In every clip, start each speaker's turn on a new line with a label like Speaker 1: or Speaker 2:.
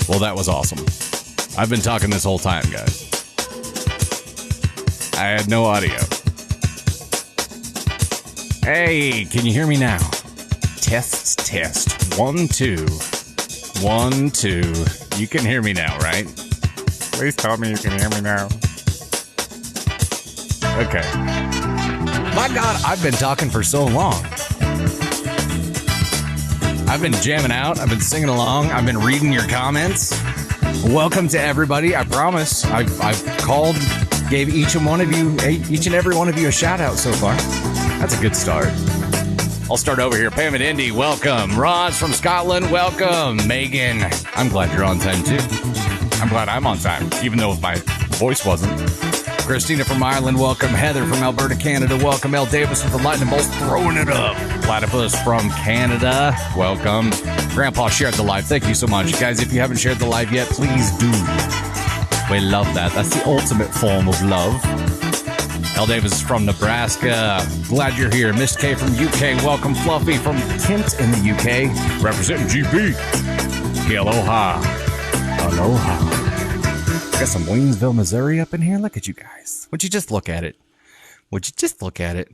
Speaker 1: Well, that was awesome. I've been talking this whole time, guys. I had no audio. Hey, can you hear me now? Test, test. 1, 2. 1, 2. You can hear me now, right? Please tell me you can hear me now. Okay. My God, I've been talking for so long. I've been jamming out. I've been singing along. I've been reading your comments. Welcome to everybody. I promise. I've called, gave each and every one of you a shout out so far. That's a good start. I'll start over here. Pam and Indy, welcome. Roz from Scotland, welcome. Megan, I'm glad you're on time too. I'm glad I'm on time, even though my voice wasn't. Christina from Ireland, welcome. Heather from Alberta, Canada, welcome. L. Davis with the lightning bolts, throwing it up. Platypus from Canada, welcome. Grandpa shared the live. Thank you so much. Guys, if you haven't shared the live yet, please do. We love that. That's the ultimate form of love. L. Davis is from Nebraska. Glad you're here. Miss K from UK, welcome. Fluffy from Kent in the UK, representing GB. Aloha. Aloha. Got some Waynesville, Missouri up in here. Look at you guys. Would you just look at it? Would you just look at it?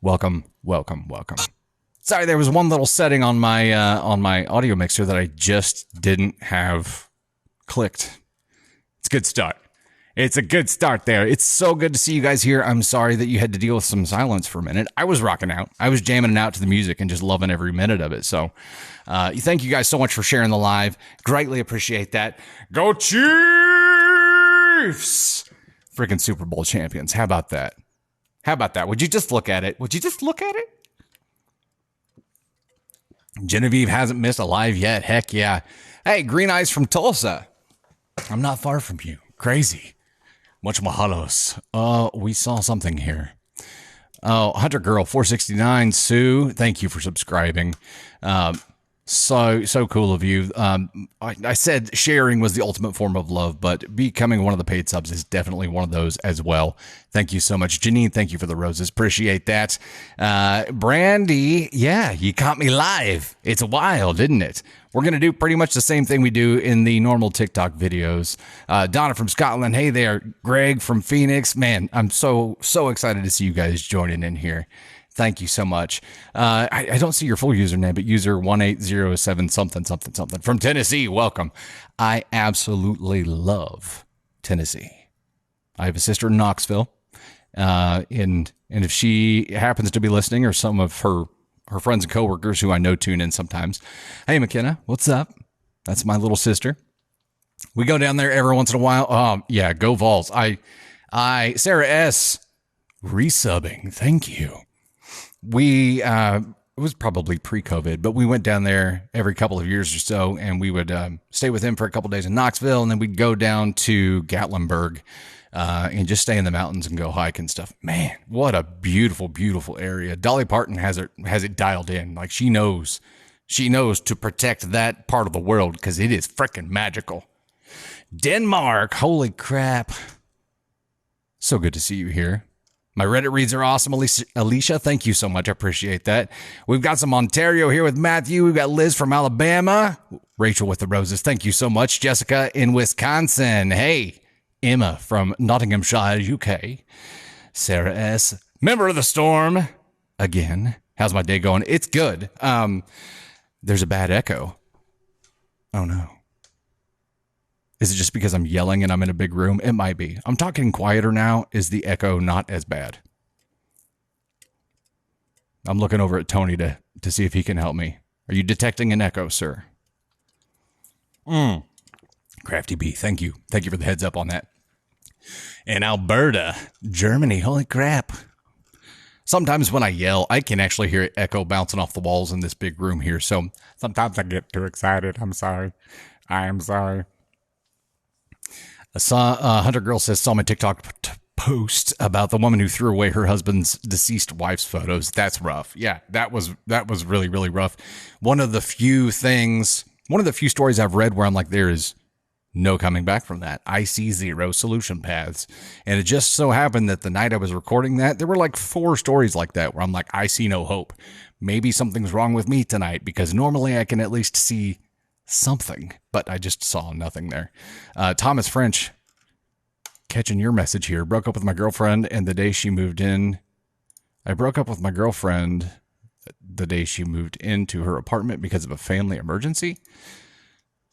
Speaker 1: Welcome, welcome, welcome. Sorry, there was one little setting on my audio mixer that I just didn't have clicked. It's a good start. It's a good start there. It's so good to see you guys here. I'm sorry that you had to deal with some silence for a minute. I was rocking out. I was jamming it out to the music and just loving every minute of it. So thank you guys so much for sharing the live. Greatly appreciate that. Go Chiefs! Freaking Super Bowl champions. How about that? How about that? Would you just look at it? Would you just look at it? Genevieve hasn't missed a live yet. Heck yeah. Hey, Green Eyes from Tulsa. I'm not far from you. Crazy. Much mahalos. We saw something here. Oh, Hunter Girl 469, Sue, thank you for subscribing. So cool of you. I said sharing was the ultimate form of love, but becoming one of the paid subs is definitely one of those as well. Thank you so much. Janine, thank you for the roses. Appreciate that. Brandy, yeah, you caught me live. It's wild, isn't it? We're going to do pretty much the same thing we do in the normal TikTok videos. Donna from Scotland. Hey there. Greg from Phoenix. Man, I'm so excited to see you guys joining in here. Thank you so much. I don't see your full username, but user 1807 something from Tennessee. Welcome. I absolutely love Tennessee. I have a sister in Knoxville. And if she happens to be listening, or some of her friends and coworkers who I know tune in sometimes. Hey, McKenna, what's up? That's my little sister. We go down there every once in a while. Yeah, go Vols. Sarah S. resubbing. Thank you. We, it was probably pre-COVID, but we went down there every couple of years or so, and we would stay with him for a couple of days in Knoxville, and then we'd go down to Gatlinburg and just stay in the mountains and go hike and stuff. Man, what a beautiful, beautiful area. Dolly Parton has it dialed in. Like she knows to protect that part of the world because it is freaking magical. Denmark, holy crap. So good to see you here. My Reddit reads are awesome. Alicia, thank you so much. I appreciate that. We've got some Ontario here with Matthew. We've got Liz from Alabama. Rachel with the roses. Thank you so much. Jessica in Wisconsin. Hey. Emma from Nottinghamshire, UK. Sarah S. Member of the Storm. Again. How's my day going? It's good. There's a bad echo. Oh, no. Is it just because I'm yelling and I'm in a big room? It might be. I'm talking quieter now. Is the echo not as bad? I'm looking over at Tony to see if he can help me. Are you detecting an echo, sir? Crafty B, thank you. Thank you for the heads up on that. In Alberta, Germany, holy crap. Sometimes when I yell, I can actually hear it echo bouncing off the walls in this big room here. So sometimes I get too excited. I'm sorry. I am sorry. Hunter Girl says, saw my TikTok post about the woman who threw away her husband's deceased wife's photos. That's rough. Yeah, that was really, really rough. One of the few stories I've read where I'm like, there is no coming back from that. I see zero solution paths. And it just so happened that the night I was recording that, there were like 4 stories like that where I'm like, I see no hope. Maybe something's wrong with me tonight because normally I can at least see something, but I just saw nothing there. Thomas French, catching your message here. Broke up with my girlfriend, and the day she moved in, I broke up with my girlfriend the day she moved into her apartment because of a family emergency.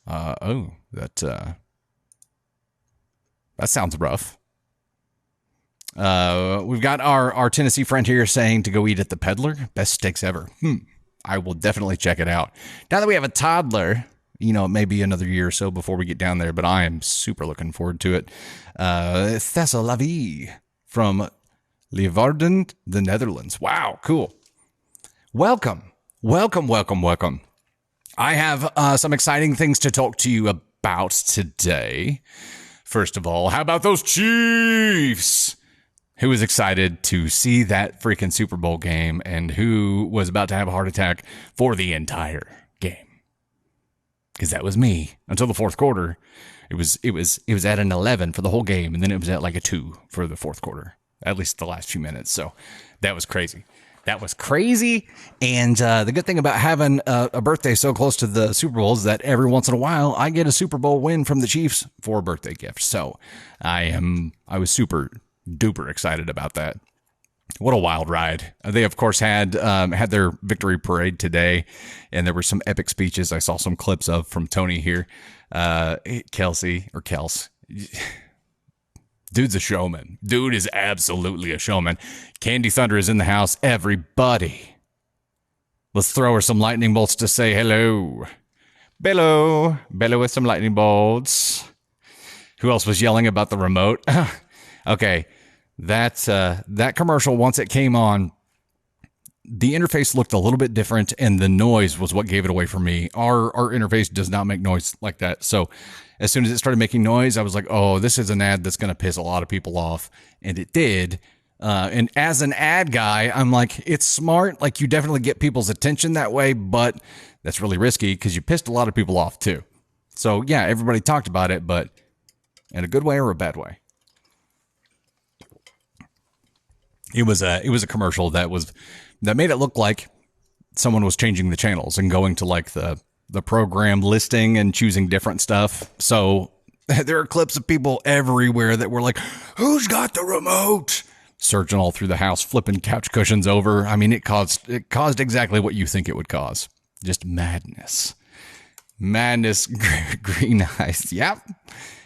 Speaker 1: That sounds rough. We've got our Tennessee friend here saying to go eat at the Peddler. Best steaks ever. I will definitely check it out. Now that we have a toddler, it may be another year or so before we get down there, but I am super looking forward to it. Thessalavie from Leeuwarden, the Netherlands. Wow, cool. Welcome. I have some exciting things to talk to you about today. First of all, how about those Chiefs? Who was excited to see that freaking Super Bowl game and who was about to have a heart attack for the entire game? Because that was me until the fourth quarter. It was at an 11 for the whole game, and then it was at like a 2 for the fourth quarter, at least the last few minutes. So that was crazy. And the good thing about having a birthday so close to the Super Bowl is that every once in a while I get a Super Bowl win from the Chiefs for a birthday gift. So I was super duper excited about that. What a wild ride. They, of course, had their victory parade today, and there were some epic speeches I saw some clips of from Tony here. Kels. Dude's a showman. Dude is absolutely a showman. Candy Thunder is in the house. Everybody, let's throw her some lightning bolts to say hello. Bello with some lightning bolts. Who else was yelling about the remote? Okay, that commercial, once it came on, the interface looked a little bit different, and the noise was what gave it away for me. Our interface does not make noise like that. So as soon as it started making noise, I was like, oh, this is an ad that's going to piss a lot of people off. And it did. And as an ad guy, I'm like, it's smart. Like, you definitely get people's attention that way, but that's really risky because you pissed a lot of people off too. So yeah, everybody talked about it, but in a good way or a bad way. It was a commercial that made it look like someone was changing the channels and going to like the program listing and choosing different stuff. So there are clips of people everywhere that were like, who's got the remote? Searching all through the house, flipping couch cushions over. I mean, it caused exactly what you think it would cause. Just madness. Green eyes. Yep.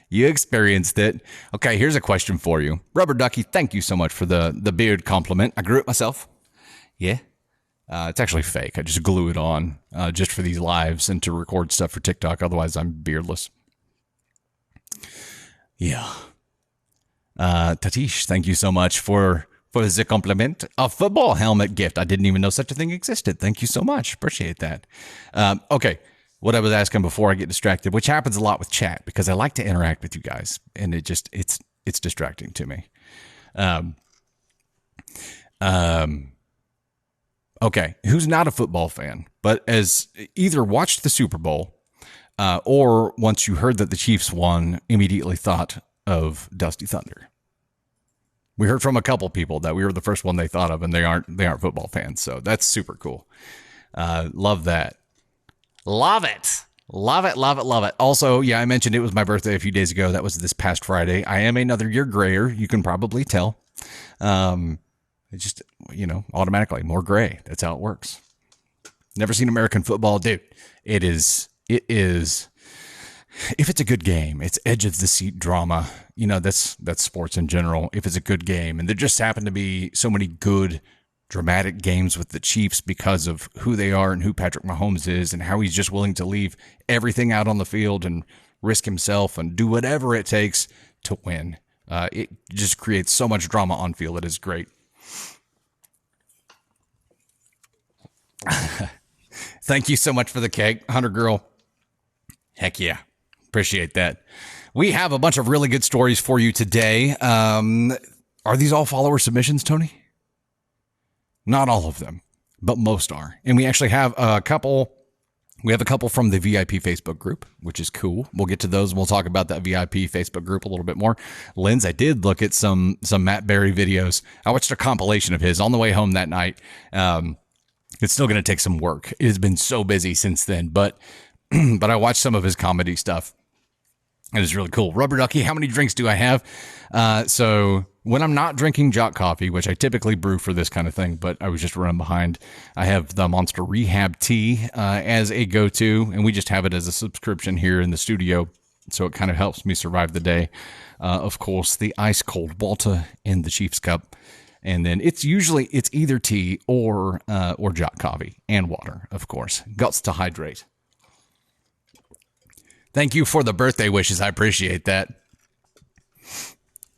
Speaker 1: You experienced it. Okay, here's a question for you. Rubber Ducky, thank you so much for the beard compliment. I grew it myself. Yeah. It's actually fake. I just glue it on just for these lives and to record stuff for TikTok. Otherwise, I'm beardless. Yeah. Tatish, thank you so much for the compliment. A football helmet gift. I didn't even know such a thing existed. Thank you so much. Appreciate that. Okay. What I was asking before I get distracted, which happens a lot with chat because I like to interact with you guys, and it's distracting to me. Okay, who's not a football fan, but has either watched the Super Bowl or once you heard that the Chiefs won, immediately thought of Dusty Thunder? We heard from a couple people that we were the first one they thought of, and they aren't football fans, so that's super cool. Love that. Love it. Also, yeah, I mentioned it was my birthday a few days ago. That was this past Friday. I am another year grayer. You can probably tell. It's just, automatically more gray. That's how it works. Never seen American football. Dude, it is, if it's a good game, it's edge of the seat drama. That's sports in general. If it's a good game, and there just happen to be so many good dramatic games with the Chiefs because of who they are and who Patrick Mahomes is and how he's just willing to leave everything out on the field and risk himself and do whatever it takes to win. It just creates so much drama on field. It is great. Thank you so much for the cake, Hunter Girl. Heck yeah. Appreciate that. We have a bunch of really good stories for you today. Are these all follower submissions, Tony? Not all of them, but most are. And we actually have a couple. We have a couple from the VIP Facebook group, which is cool. We'll get to those and we'll talk about that VIP Facebook group a little bit more. Linz, I did look at some Matt Berry videos. I watched a compilation of his on the way home that night. It's still going to take some work. It has been so busy since then, but but I watched some of his comedy stuff. It is really cool. Rubber Ducky, how many drinks do I have? So when I'm not drinking Jock Coffee, which I typically brew for this kind of thing, but I was just running behind, I have the Monster Rehab Tea as a go-to, and we just have it as a subscription here in the studio, so it kind of helps me survive the day. Of course, the ice cold water in the Chief's Cup, and then it's either tea or Jock Coffee and water, of course. Guts to hydrate. Thank you for the birthday wishes. I appreciate that.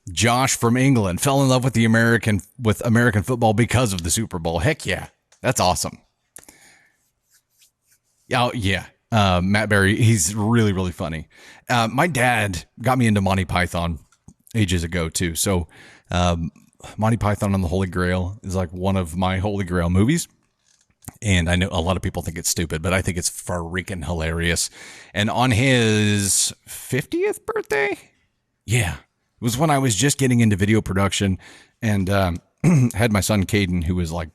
Speaker 1: Josh from England fell in love with American football because of the Super Bowl. Heck yeah. That's awesome. Oh, yeah. Matt Berry, he's really, really funny. My dad got me into Monty Python ages ago, too. So Monty Python and the Holy Grail is like one of my Holy Grail movies. And I know a lot of people think it's stupid, but I think it's freaking hilarious. And on his 50th birthday, yeah, it was when I was just getting into video production and had my son Caden, who was like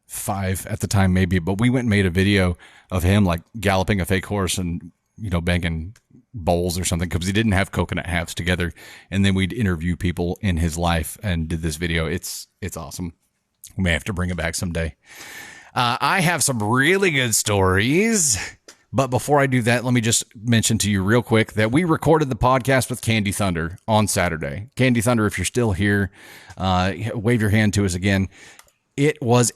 Speaker 1: 5 at the time, maybe. But we went and made a video of him like galloping a fake horse and, banging bowls or something because he didn't have coconut halves together. And then we'd interview people in his life and did this video. It's awesome. We may have to bring it back someday. I have some really good stories, but before I do that, let me just mention to you real quick that we recorded the podcast with Candy Thunder on Saturday. Candy Thunder, if you're still here, wave your hand to us again. It was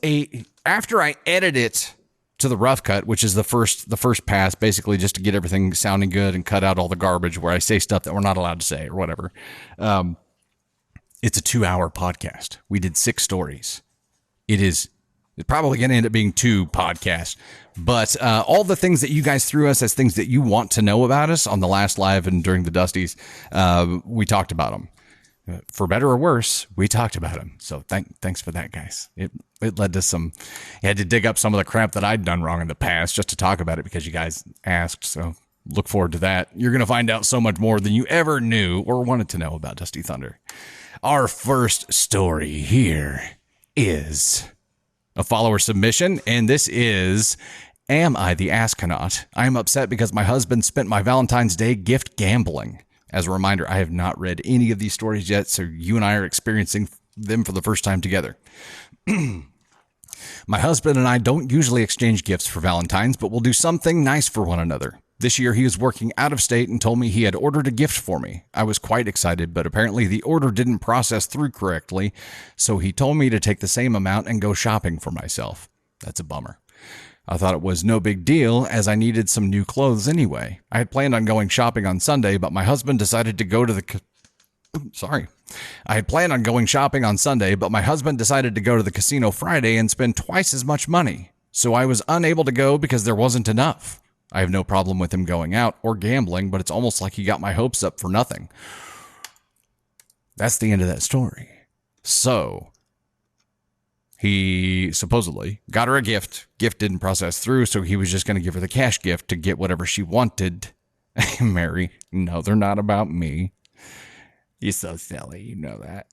Speaker 1: after I edited it to the rough cut, which is the first pass, basically just to get everything sounding good and cut out all the garbage where I say stuff that we're not allowed to say or whatever. It's a 2-hour podcast. We did 6 stories. It's probably going to end up being 2 podcasts, but all the things that you guys threw us as things that you want to know about us on the last live and during the Dusties, we talked about them. For better or worse, we talked about them. So thanks for that, guys. It led to you had to dig up some of the crap that I'd done wrong in the past just to talk about it because you guys asked. So look forward to that. You're going to find out so much more than you ever knew or wanted to know about Dusty Thunder. Our first story here is a follower submission, and this is, am I the astronaut? I am upset because my husband spent my Valentine's Day gift gambling. As a reminder, I have not read any of these stories yet, so you and I are experiencing them for the first time together. My husband and I don't usually exchange gifts for Valentine's, but we'll do something nice for one another. This year, he was working out of state and told me he had ordered a gift for me. I was quite excited, but apparently the order didn't process through correctly, so he told me to take the same amount and go shopping for myself. That's a bummer. I thought it was no big deal, as I needed some new clothes anyway. I had planned on going shopping on Sunday, but my husband decided to go to the... I had planned on going shopping on Sunday, but my husband decided to go to the casino Friday and spend twice as much money. So I was unable to go because there wasn't enough. I have no problem with him going out or gambling, but it's almost like he got my hopes up for nothing. That's the end of that story. So, he supposedly got her a gift. Gift didn't process through, so he was just going to give her the cash gift to get whatever she wanted. Mary, no, they're not about me. You're so silly, you know that.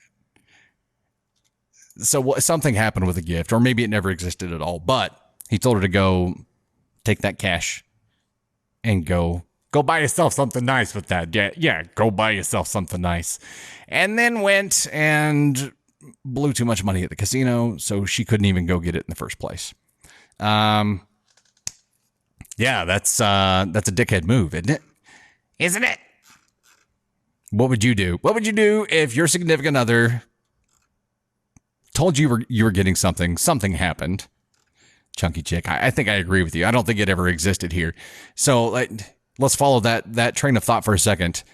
Speaker 1: So something happened with the gift, or maybe it never existed at all, but he told her to go take that cash and go buy yourself something nice with that. Yeah, go buy yourself something nice. And then went and blew too much money at the casino, so she couldn't even go get it in the first place. Yeah, that's a dickhead move, isn't it? Isn't it? What would you do? What would you do if your significant other told you were getting something happened? Chunky chick. I think I agree with you. I don't think it ever existed here. So let's follow that train of thought for a second.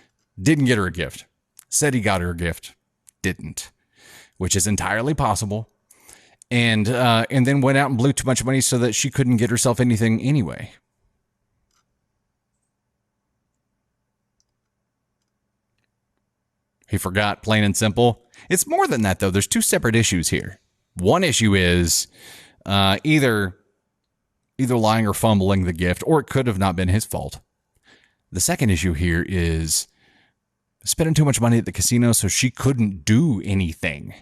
Speaker 1: Didn't get her a gift. Said he got her a gift. Didn't. Which is entirely possible. And then went out and blew too much money so that she couldn't get herself anything anyway. He forgot, plain and simple. It's more than that, though. There's 2 separate issues here. One issue is either lying or fumbling the gift, or it could have not been his fault. The second issue here is spending too much money at the casino so she couldn't do anything.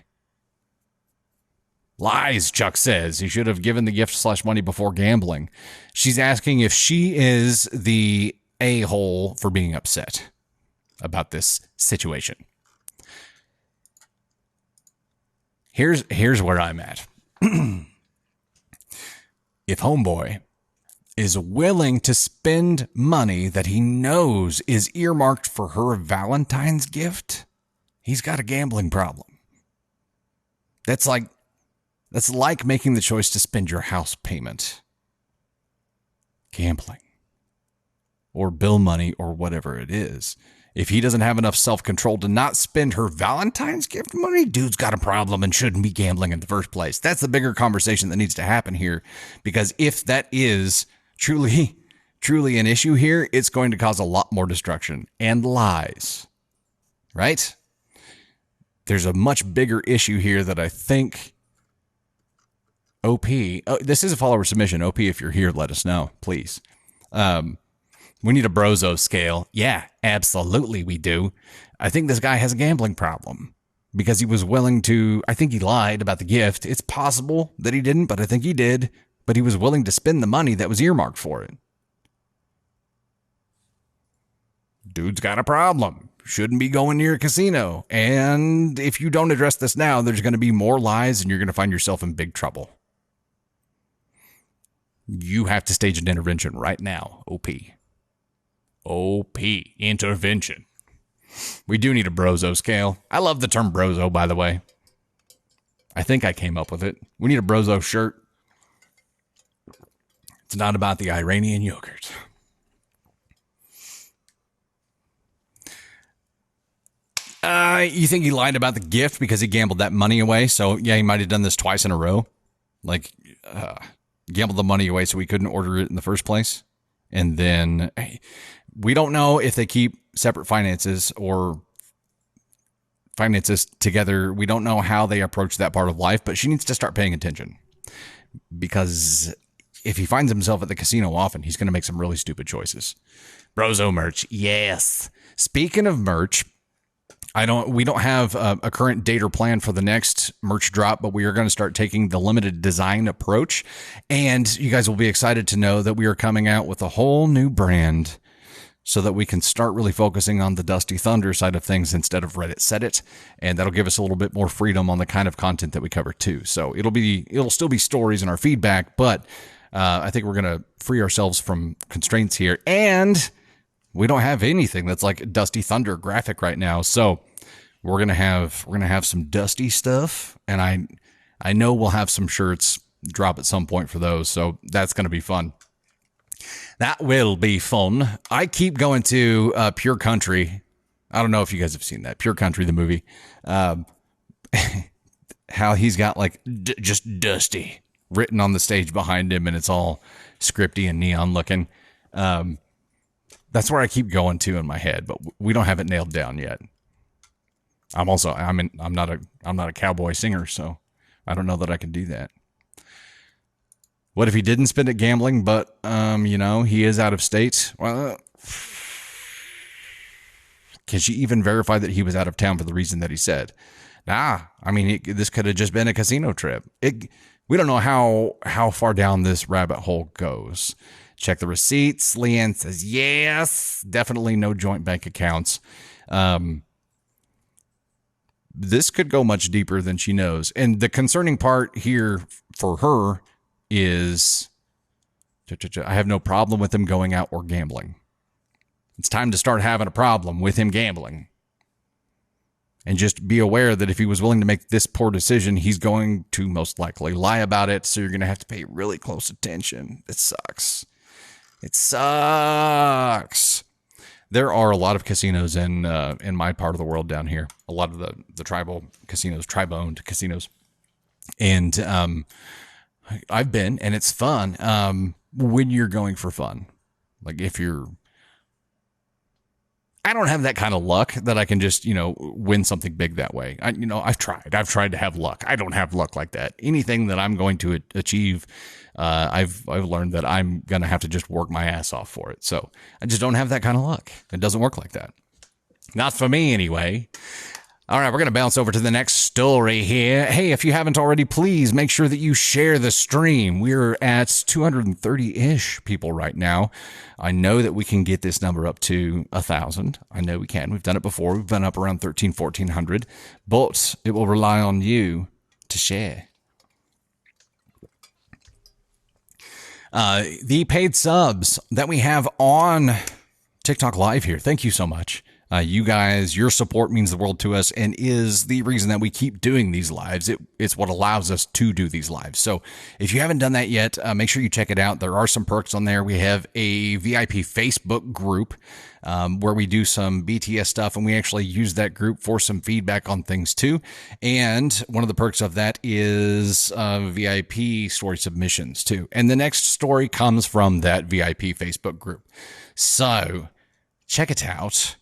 Speaker 1: Lies, Chuck says. He should have given the gift / money before gambling. She's asking if she is the a-hole for being upset about this situation. Here's where I'm at. If homeboy is willing to spend money that he knows is earmarked for her Valentine's gift, he's got a gambling problem. That's like making the choice to spend your house payment. Gambling. Or bill money or whatever it is. If he doesn't have enough self-control to not spend her Valentine's gift money, dude's got a problem and shouldn't be gambling in the first place. That's the bigger conversation that needs to happen here. Because if that is truly an issue here, it's going to cause a lot more destruction and lies. Right? There's a much bigger issue here that I think OP, this is a follower submission. OP, if you're here, let us know, please. We need a Brozo scale. Yeah, absolutely we do. I think this guy has a gambling problem because he was willing to, I think he lied about the gift. It's possible that he didn't, but I think he did. But he was willing to spend the money that was earmarked for it. Dude's got a problem. Shouldn't be going near a casino. And if you don't address this now, there's going to be more lies and you're going to find yourself in big trouble. You have to stage an intervention right now, OP. OP, intervention. We do need a Brozo scale. I love the term Brozo, by the way. I think I came up with it. We need a Brozo shirt. It's not about the Iranian yogurt. You think he lied about the gift because he gambled that money away? So, yeah, he might have done this twice in a row. Like, gambled the money away so we couldn't order it in the first place. And then we don't know if they keep separate finances or finances together. We don't know how they approach that part of life, but she needs to start paying attention. Because if he finds himself at the casino often, he's going to make some really stupid choices. Brozo merch. Yes. Speaking of merch, we don't have a current date or plan for the next merch drop, but we are going to start taking the limited design approach. And you guys will be excited to know that we are coming out with a whole new brand so that we can start really focusing on the Dusty Thunder side of things instead of Reddit Set It. And that'll give us a little bit more freedom on the kind of content that we cover too. So it'll still be stories in our feedback, but I think we're going to free ourselves from constraints here. And we don't have anything that's like Dusty Thunder graphic right now. So we're going to have some Dusty stuff. And I know we'll have some shirts drop at some point for those. So that's going to be fun. That will be fun. I keep going to Pure Country. I don't know if you guys have seen that. Pure Country, the movie. How he's got like just Dusty written on the stage behind him and it's all scripty and neon looking. That's where I keep going to in my head, but we don't have it nailed down yet. I'm not a cowboy singer, so I don't know that I can do that. What if he didn't spend it gambling, but he is out of state? Well, can she even verify that he was out of town for the reason that he said? This could have just been a casino trip. We don't know how far down this rabbit hole goes. Check the receipts. Leanne says, yes, definitely no joint bank accounts. This could go much deeper than she knows. And the concerning part here for her is I have no problem with him going out or gambling. It's time to start having a problem with him gambling. And just be aware that if he was willing to make this poor decision, he's going to most likely lie about it. So you're going to have to pay really close attention. It sucks. It sucks. There are a lot of casinos in my part of the world down here. A lot of the tribal casinos, tribe-owned casinos. And I've been, and it's fun when you're going for fun. Like I don't have that kind of luck that I can just, win something big that way. I've tried to have luck. I don't have luck like that. Anything that I'm going to achieve, I've learned that I'm going to have to just work my ass off for it. So I just don't have that kind of luck. It doesn't work like that. Not for me anyway. All right, we're going to bounce over to the next story here. Hey, if you haven't already, please make sure that you share the stream. We're at 230-ish people right now. I know that we can get this number up to 1,000. I know we can. We've done it before. We've been up around 1,400, but it will rely on you to share. The paid subs that we have on TikTok Live here. Thank you so much. You guys, your support means the world to us and is the reason that we keep doing these lives. It's what allows us to do these lives. So if you haven't done that yet, make sure you check it out. There are some perks on there. We have a VIP Facebook group where we do some BTS stuff, and we actually use that group for some feedback on things too. And one of the perks of that is VIP story submissions too. And the next story comes from that VIP Facebook group. So check it out.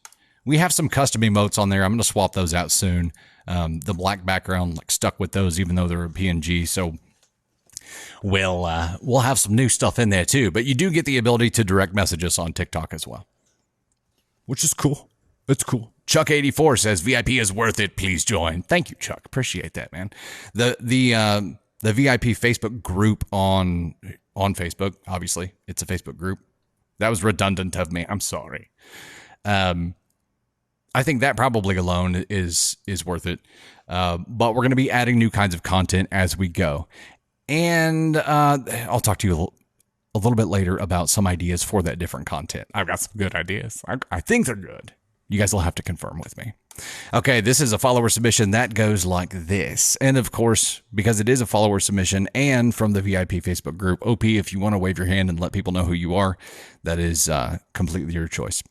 Speaker 1: We have some custom emotes on there. I'm going to swap those out soon. The black background stuck with those, even though they're a PNG. So we'll have some new stuff in there too. But you do get the ability to direct message us on TikTok as well, which is cool. It's cool. Chuck84 says VIP is worth it. Please join. Thank you, Chuck. Appreciate that, man. The VIP Facebook group on Facebook. Obviously, it's a Facebook group. That was redundant of me. I'm sorry. I think that probably alone is worth it. But we're going to be adding new kinds of content as we go. And I'll talk to you a little bit later about some ideas for that different content. I've got some good ideas. I think they're good. You guys will have to confirm with me. Okay, this is a follower submission that goes like this. And of course, because it is a follower submission and from the VIP Facebook group, OP, if you want to wave your hand and let people know who you are, that is completely your choice.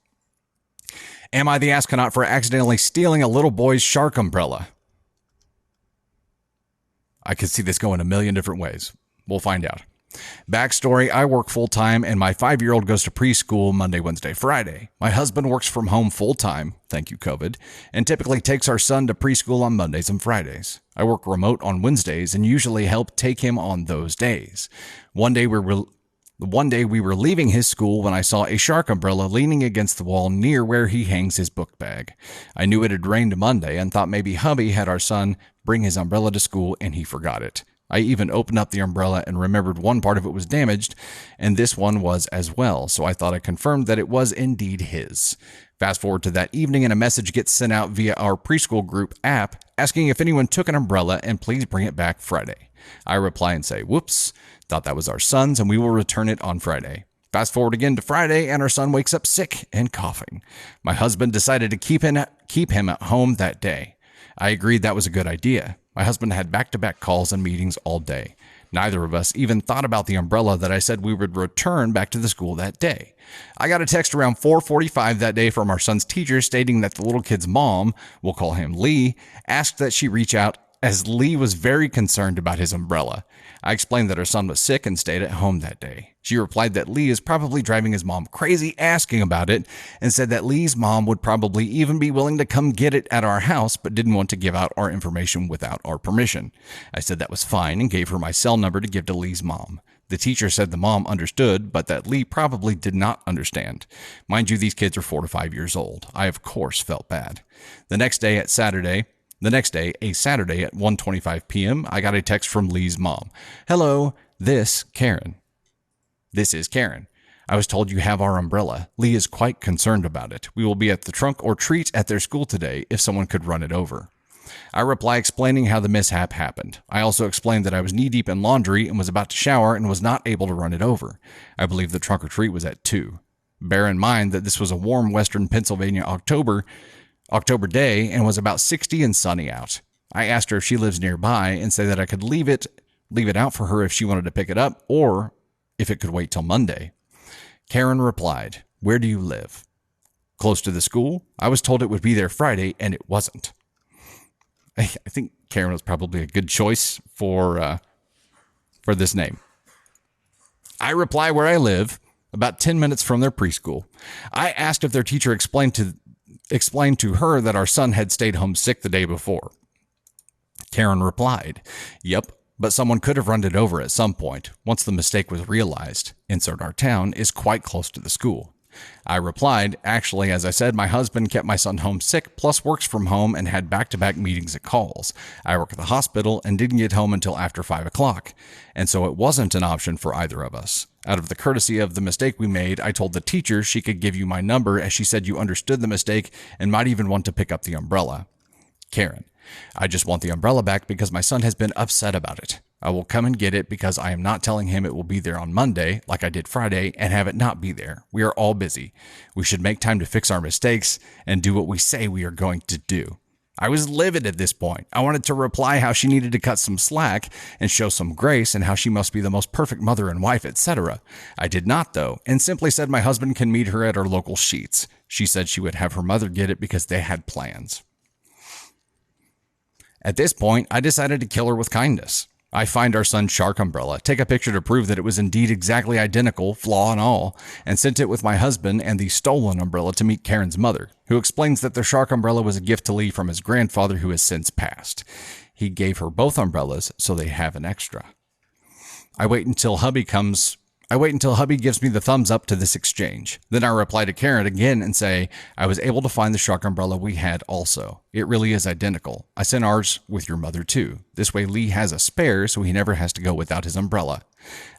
Speaker 1: Am I the astronaut for accidentally stealing a little boy's shark umbrella? I could see this going a million different ways. We'll find out. Backstory, I work full-time and my 5-year-old goes to preschool Monday, Wednesday, Friday. My husband works from home full-time, thank you COVID, and typically takes our son to preschool on Mondays and Fridays. I work remote on Wednesdays and usually help take him on those days. One day we were leaving his school when I saw a shark umbrella leaning against the wall near where he hangs his book bag. I knew it had rained Monday and thought maybe hubby had our son bring his umbrella to school and he forgot it. I even opened up the umbrella and remembered one part of it was damaged, and this one was as well, so I thought I confirmed that it was indeed his. Fast forward to that evening and a message gets sent out via our preschool group app asking if anyone took an umbrella and please bring it back Friday. I reply and say, whoops, thought that was our son's and we will return it on Friday. Fast forward again to Friday and our son wakes up sick and coughing. My husband decided to keep him at home that day. I agreed that was a good idea. My husband had back-to-back calls and meetings all day. Neither of us even thought about the umbrella that I said we would return back to the school that day. I got a text around 4:45 that day from our son's teacher stating that the little kid's mom, we'll call him Lee, asked that she reach out as Lee was very concerned about his umbrella. I explained that her son was sick and stayed at home that day. She replied that Lee is probably driving his mom crazy asking about it and said that Lee's mom would probably even be willing to come get it at our house but didn't want to give out our information without our permission. I said that was fine and gave her my cell number to give to Lee's mom. The teacher said the mom understood, but that Lee probably did not understand. Mind you, these kids are 4 to 5 years old. I, of course, felt bad. The next day, a Saturday at 1:25 p.m., I got a text from Lee's mom. Hello, this is Karen. I was told you have our umbrella. Lee is quite concerned about it. We will be at the trunk or treat at their school today if someone could run it over. I reply explaining how the mishap happened. I also explained that I was knee-deep in laundry and was about to shower and was not able to run it over. I believe the trunk or treat was at 2. Bear in mind that this was a warm western Pennsylvania October day and was about 60 and sunny out. I asked her if she lives nearby and said that I could leave it out for her if she wanted to pick it up or if it could wait till Monday. Karen replied, "Where do you live?" Close to the school? I was told it would be there Friday and it wasn't. I think Karen was probably a good choice for this name. I reply where I live, about 10 minutes from their preschool. I asked if their teacher explained to her that our son had stayed home sick the day before. Karen replied, "Yep, but someone could have run it over at some point once the mistake was realized. Insert our town is quite close to the school." I replied, actually, as I said, my husband kept my son home sick, plus works from home and had back-to-back meetings and calls. I work at the hospital and didn't get home until after 5 o'clock. And so it wasn't an option for either of us. Out of the courtesy of the mistake we made, I told the teacher she could give you my number as she said you understood the mistake and might even want to pick up the umbrella. Karen, I just want the umbrella back because my son has been upset about it. I will come and get it because I am not telling him it will be there on Monday, like I did Friday, and have it not be there. We are all busy. We should make time to fix our mistakes and do what we say we are going to do. I was livid at this point. I wanted to reply how she needed to cut some slack and show some grace and how she must be the most perfect mother and wife, etc. I did not, though, and simply said my husband can meet her at her local Sheetz. She said she would have her mother get it because they had plans. At this point, I decided to kill her with kindness. I find our son's shark umbrella, take a picture to prove that it was indeed exactly identical, flaw and all, and sent it with my husband and the stolen umbrella to meet Karen's mother, who explains that the shark umbrella was a gift to Lee from his grandfather who has since passed. He gave her both umbrellas so they have an extra. I wait until hubby gives me the thumbs up to this exchange. Then I reply to Karen again and say, I was able to find the shark umbrella we had also. It really is identical. I sent ours with your mother too. This way Lee has a spare so he never has to go without his umbrella.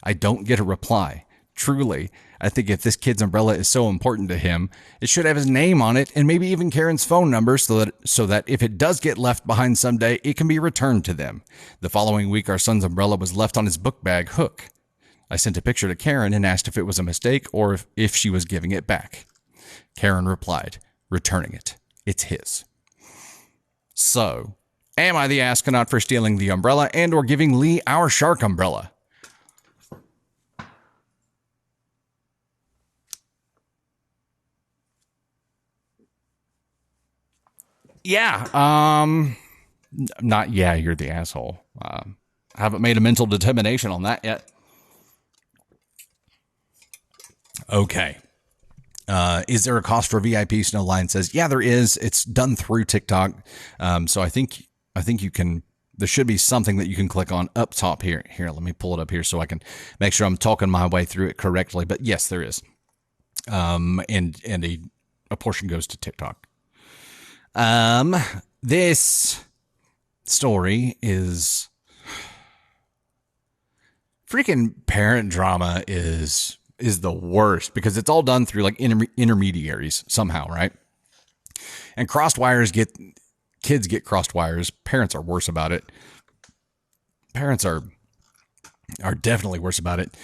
Speaker 1: I don't get a reply. Truly, I think if this kid's umbrella is so important to him, it should have his name on it and maybe even Karen's phone number so that if it does get left behind someday, it can be returned to them. The following week, our son's umbrella was left on his book bag hook. I sent a picture to Karen and asked if it was a mistake or if she was giving it back. Karen replied, returning it. It's his. So, am I the astronaut for stealing the umbrella and or giving Lee our shark umbrella? Yeah, not yeah, you're the asshole. I haven't made a mental determination on that yet. Okay. Is there a cost for VIP? Snowline says, yeah, there is. It's done through TikTok. So I think you can, there should be something that you can click on up top here. Here, let me pull it up here so I can make sure I'm talking my way through it correctly. But yes, there is. And a portion goes to TikTok. This story is freaking parent drama is the worst because it's all done through like intermediaries somehow, right? And kids get crossed wires. Parents are worse about it. Parents are definitely worse about it.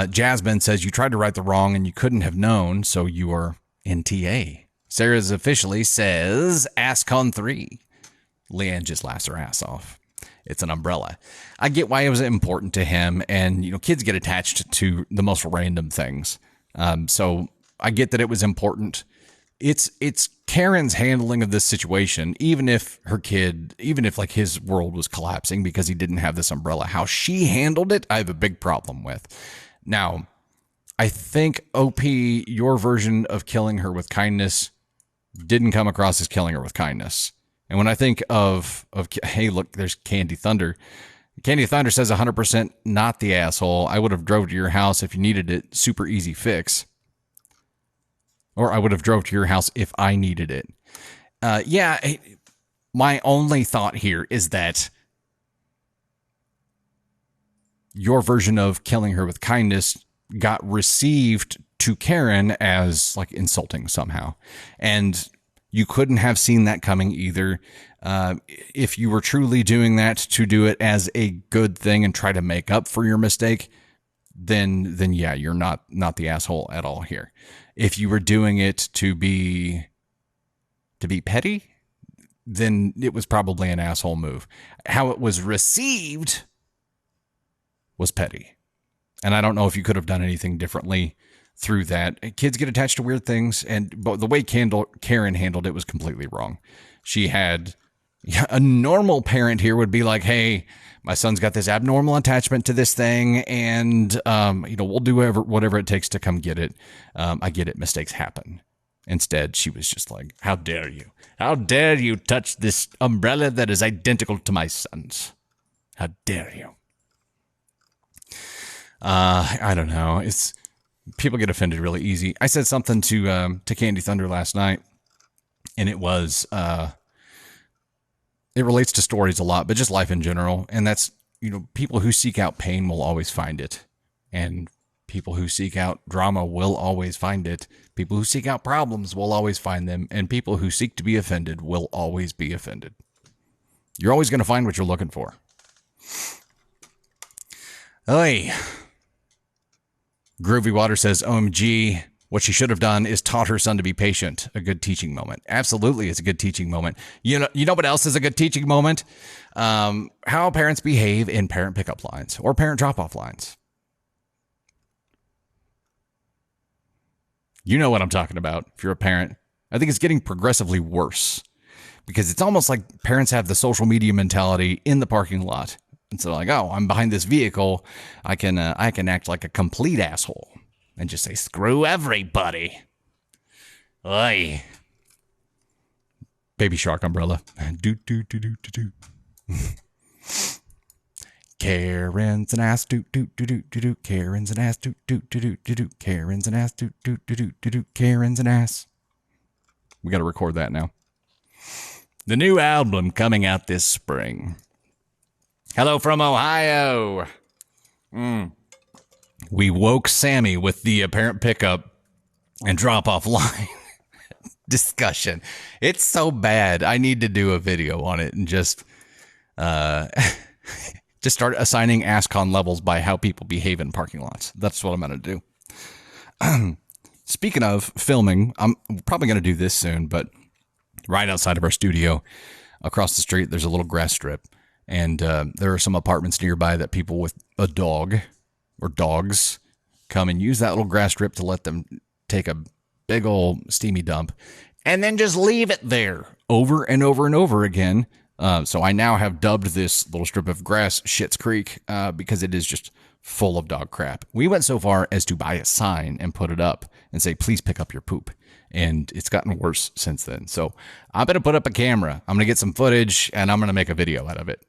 Speaker 1: Jasmine says you tried to right the wrong and you couldn't have known, so you are NTA. Sarah's officially says ascon 3. Leanne just laughs her ass off. It's an umbrella. I get why it was important to him, and kids get attached to the most random things. So I get that it was important. It's Karen's handling of this situation, even if like his world was collapsing because he didn't have this umbrella. How she handled it, I have a big problem with. Now, I think OP, your version of killing her with kindness didn't come across as killing her with kindness. And when I think of hey, look, there's Candy Thunder. Candy Thunder says 100% not the asshole. I would have drove to your house if you needed it. Super easy fix. Or I would have drove to your house if I needed it. Yeah, my only thought here is that your version of killing her with kindness got received to Karen as like insulting somehow. And you couldn't have seen that coming either. If you were truly doing that to do it as a good thing and try to make up for your mistake, then yeah, you're not the asshole at all here. If you were doing it to be petty, then it was probably an asshole move. How it was received was petty. And I don't know if you could have done anything differently through that. Kids get attached to weird things, but the way Karen handled it was completely wrong. She had a normal parent here would be like, hey, my son's got this abnormal attachment to this thing, and we'll do whatever it takes to come get it. I get it, mistakes happen. Instead, she was just like, how dare you? How dare you touch this umbrella that is identical to my son's? How dare you? I don't know. People get offended really easy. I said something to Candy Thunder last night, and it was it relates to stories a lot, but just life in general. And that's, people who seek out pain will always find it, and people who seek out drama will always find it. People who seek out problems will always find them, and people who seek to be offended will always be offended. You're always going to find what you're looking for. Hey. Groovy Water says, OMG, what she should have done is taught her son to be patient. A good teaching moment. Absolutely, it's a good teaching moment. You know what else is a good teaching moment? How parents behave in parent pickup lines or parent drop-off lines. You know what I'm talking about if you're a parent. I think it's getting progressively worse because it's almost like parents have the social media mentality in the parking lot. And so like, oh, I'm behind this vehicle. I can act like a complete asshole and just say, screw everybody. Oy. Baby Shark umbrella. Do, do, do, do, do, do. Karen's an ass, do, do, do, do, do, do. Karen's an ass, do, do, do, do, do, do. Karen's an ass, do, do, do, do, do, do. Karen's an ass. We got to record that now. The new album coming out this spring. Hello from Ohio. We woke Sammy with the apparent pickup and drop-off line discussion. It's so bad. I need to do a video on it and just start assigning ascon levels by how people behave in parking lots. That's what I'm going to do. Speaking of filming, I'm probably going to do this soon, but right outside of our studio, across the street, there's a little grass strip. And there are some apartments nearby that people with a dog or dogs come and use that little grass strip to let them take a big old steamy dump and then just leave it there over and over and over again. So I now have dubbed this little strip of grass Schitt's Creek because it is just full of dog crap. We went so far as to buy a sign and put it up and say, please pick up your poop. And it's gotten worse since then. So I'm going to put up a camera. I'm going to get some footage and I'm going to make a video out of it.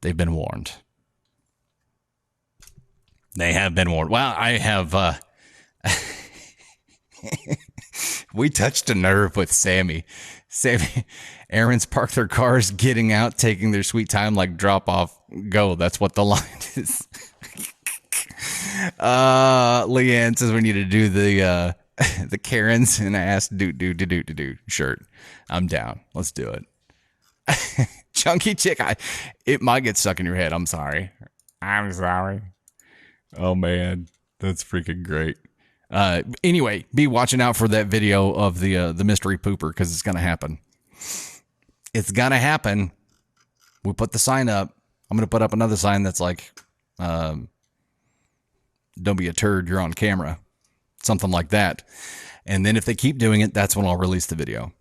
Speaker 1: They've been warned. They have been warned. Well, I have, we touched a nerve with Sammy. Aaron's parked their cars, getting out, taking their sweet time, like drop off, go. That's what the line is. Leanne says we need to do the Karens and ass do shirt. I'm down. Let's do it. Chunky chick, it might get stuck in your head. I'm sorry. Oh man, that's freaking great. Anyway, be watching out for that video of the mystery pooper because it's gonna happen. It's gonna happen. We put the sign up. I'm gonna put up another sign that's like, "Don't be a turd. You're on camera," something like that. And then if they keep doing it, that's when I'll release the video.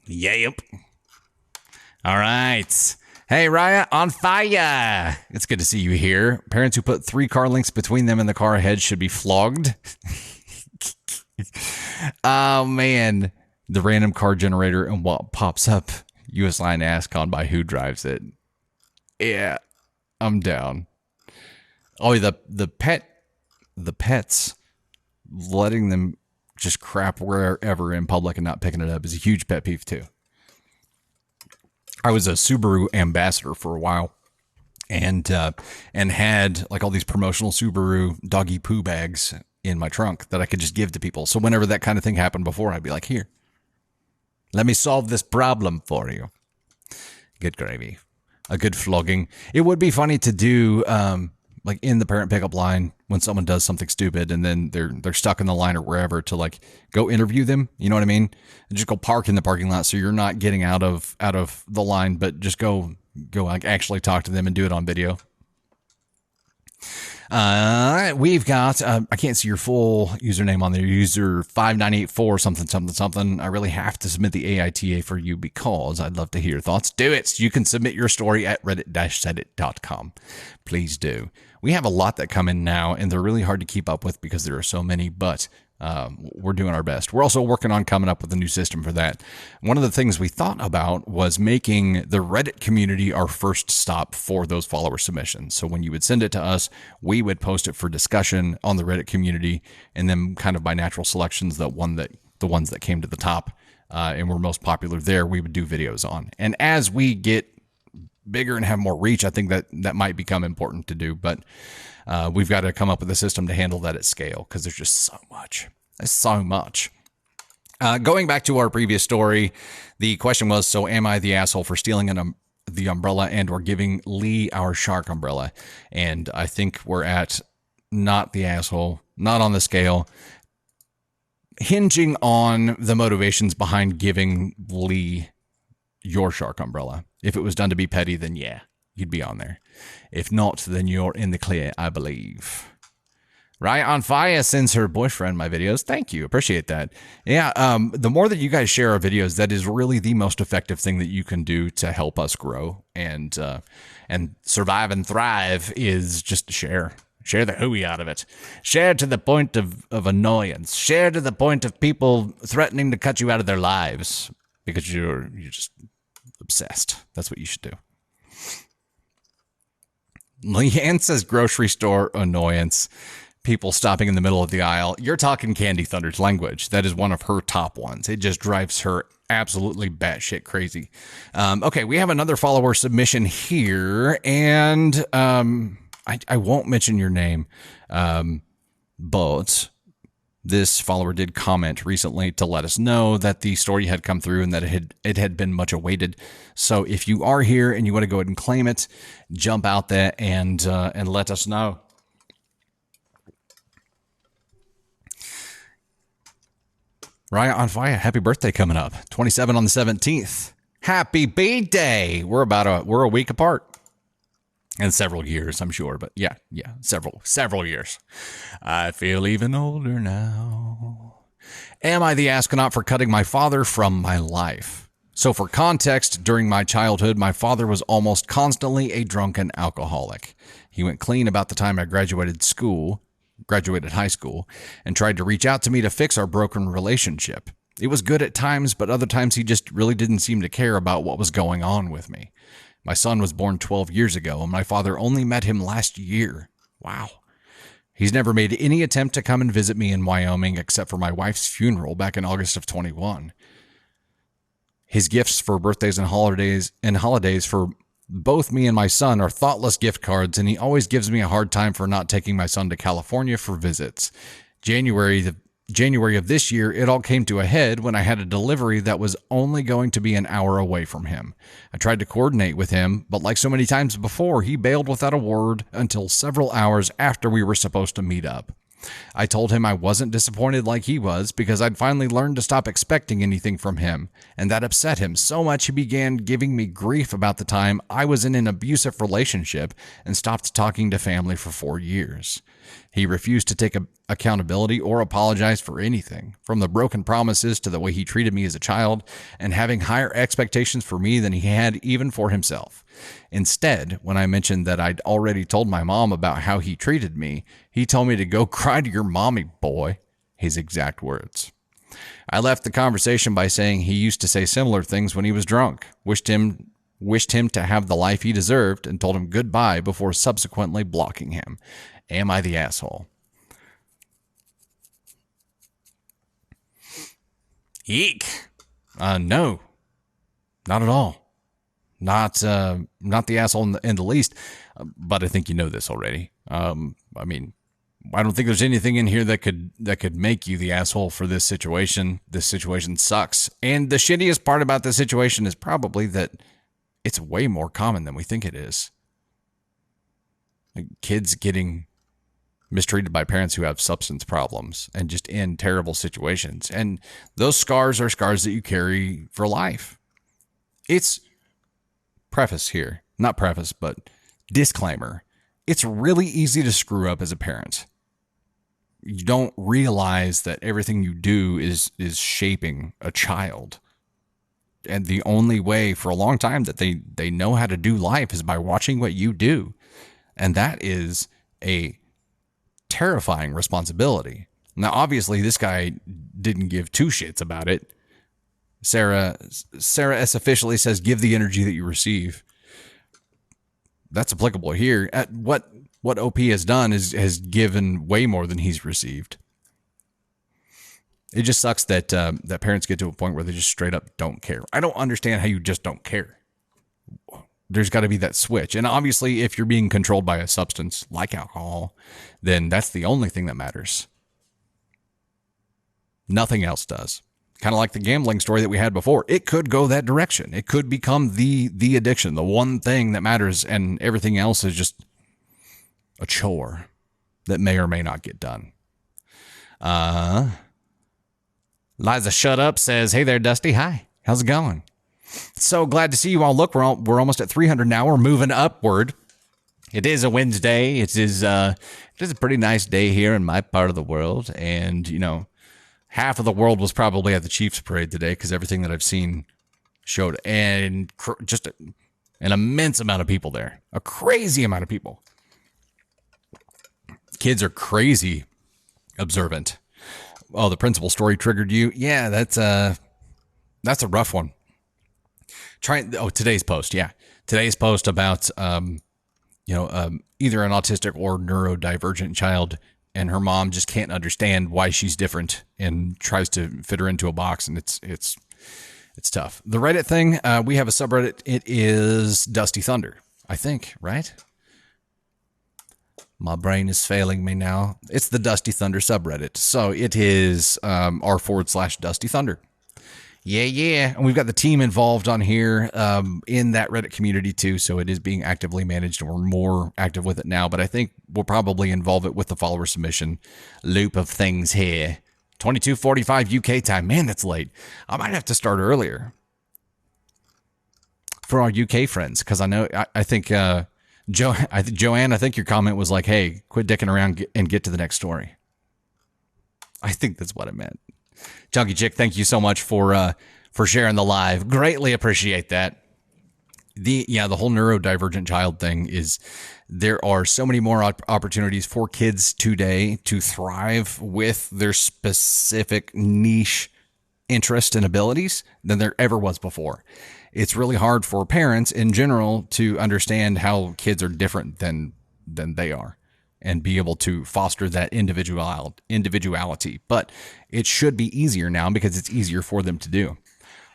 Speaker 1: Yep. All right. Hey, Raya, on fire. It's good to see you here. Parents who put 3 car links between them and the car ahead should be flogged. Oh, man. The random car generator and what pops up. US line ascon by who drives it. Yeah, I'm down. Oh, the pets, letting them just crap wherever in public and not picking it up is a huge pet peeve too. I was a Subaru ambassador for a while and had like all these promotional Subaru doggy poo bags in my trunk that I could just give to people. So whenever that kind of thing happened before, I'd be like, here, let me solve this problem for you. Good gravy. A good flogging. It would be funny to do, like in the parent pickup line when someone does something stupid and then they're stuck in the line or wherever to like go interview them. You know what I mean? And just go park in the parking lot so you're not getting out of the line, but just go like actually talk to them and do it on video. We've got, I can't see your full username on there. User 5984 something. I really have to submit the AITA for you because I'd love to hear your thoughts. Do it. You can submit your story at reddit-saidit.com. Please do. We have a lot that come in now and they're really hard to keep up with because there are so many, but we're doing our best. We're also working on coming up with a new system for that. One of the things we thought about was making the Reddit community our first stop for those follower submissions. So when you would send it to us, we would post it for discussion on the Reddit community, and then kind of by natural selections, the ones that came to the top and were most popular there, we would do videos on. And as we get bigger and have more reach, I think that might become important to do, but we've got to come up with a system to handle that at scale, because there's just so much. There's so much. Going back to our previous story, the question was, so am I the asshole for stealing the umbrella and or giving Lee our shark umbrella? And I think we're at not the asshole, not on the scale, hinging on the motivations behind giving Lee your shark umbrella. If it was done to be petty, then yeah, you'd be on there. If not, then you're in the clear, I believe. Right on Fire sends her boyfriend my videos. Thank you. Appreciate that. Yeah, the more that you guys share our videos, that is really the most effective thing that you can do to help us grow and survive and thrive, is just to share. Share the hooey out of it. Share to the point of annoyance. Share to the point of people threatening to cut you out of their lives because you're just obsessed. That's what you should do. Leanne says grocery store annoyance. People stopping in the middle of the aisle. You're talking Candy Thunder's language. That is one of her top ones. It just drives her absolutely batshit crazy. Okay, we have another follower submission here, and I won't mention your name, but this follower did comment recently to let us know that the story had come through and that it had been much awaited. So if you are here and you want to go ahead and claim it, jump out there and let us know. Riot on Fire, happy birthday coming up. 27 on the 17th. Happy B-Day. We're a week apart. And several years, I'm sure. But yeah, several years. I feel even older now. Am I the astronaut for cutting my father from my life? So for context, during my childhood, my father was almost constantly a drunken alcoholic. He went clean about the time I graduated high school, and tried to reach out to me to fix our broken relationship. It was good at times, but other times he just really didn't seem to care about what was going on with me. My son was born 12 years ago, and my father only met him last year. Wow. He's never made any attempt to come and visit me in Wyoming except for my wife's funeral back in August of 21. His gifts for birthdays and holidays for both me and my son are thoughtless gift cards, and he always gives me a hard time for not taking my son to California for visits. January of this year, it all came to a head when I had a delivery that was only going to be an hour away from him. I tried to coordinate with him, but like so many times before, he bailed without a word until several hours after we were supposed to meet up. I told him I wasn't disappointed like he was because I'd finally learned to stop expecting anything from him, and that upset him so much he began giving me grief about the time I was in an abusive relationship and stopped talking to family for 4 years. He refused to take accountability or apologize for anything, from the broken promises to the way he treated me as a child and having higher expectations for me than he had even for himself. Instead, when I mentioned that I'd already told my mom about how he treated me, he told me to go cry to your mommy, boy, his exact words. I left the conversation by saying he used to say similar things when he was drunk, wished him to have the life he deserved, and told him goodbye before subsequently blocking him. Am I the asshole? Eek. No, not at all. Not the asshole in the least, but I think you know this already. I mean, I don't think there's anything in here that could make you the asshole for this situation. This situation sucks. And the shittiest part about this situation is probably that it's way more common than we think it is. Like kids getting mistreated by parents who have substance problems and just in terrible situations. And those scars are scars that you carry for life. It's preface here, not preface, but disclaimer. It's really easy to screw up as a parent. You don't realize that everything you do is shaping a child. And the only way for a long time that they know how to do life is by watching what you do. And that is a terrifying responsibility. Now, obviously, this guy didn't give two shits about it. Sarah S. officially says, give the energy that you receive. That's applicable here. What OP has done has given way more than he's received. It just sucks that that parents get to a point where they just straight up don't care. I don't understand how you just don't care. There's got to be that switch. And obviously, if you're being controlled by a substance like alcohol, then that's the only thing that matters. Nothing else does. Kind of like the gambling story that we had before. It could go that direction. It could become the addiction, the one thing that matters, and everything else is just a chore that may or may not get done. Liza Shut Up says, hey there, Dusty. Hi. How's it going? So glad to see you all. Look, we're almost at 300 now. We're moving upward. It is a Wednesday. It is a pretty nice day here in my part of the world. And, you know, half of the world was probably at the Chiefs parade today because everything that I've seen showed. And just an immense amount of people there. A crazy amount of people. Kids are crazy observant. Oh, the principal story triggered you? Yeah, that's a rough one. Today's post. Yeah. Today's post about, either an autistic or neurodivergent child, and her mom just can't understand why she's different and tries to fit her into a box. And it's tough. The Reddit thing, we have a subreddit. It is Dusty Thunder, I think, right? My brain is failing me now. It's the Dusty Thunder subreddit. So it is r/Dusty Thunder. Yeah. And we've got the team involved on here in that Reddit community too. So it is being actively managed, and we're more active with it now. But I think we'll probably involve it with the follower submission loop of things here. 22:45 UK time. Man, that's late. I might have to start earlier for our UK friends, because I think Joanne, I think your comment was like, hey, quit dicking around and get to the next story. I think that's what it meant. Chunky Chick, thank you so much for sharing the live. Greatly appreciate that. The whole neurodivergent child thing is, there are so many more opportunities for kids today to thrive with their specific niche interest and abilities than there ever was before. It's really hard for parents in general to understand how kids are different than they are and be able to foster that individuality. But it should be easier now because it's easier for them to do.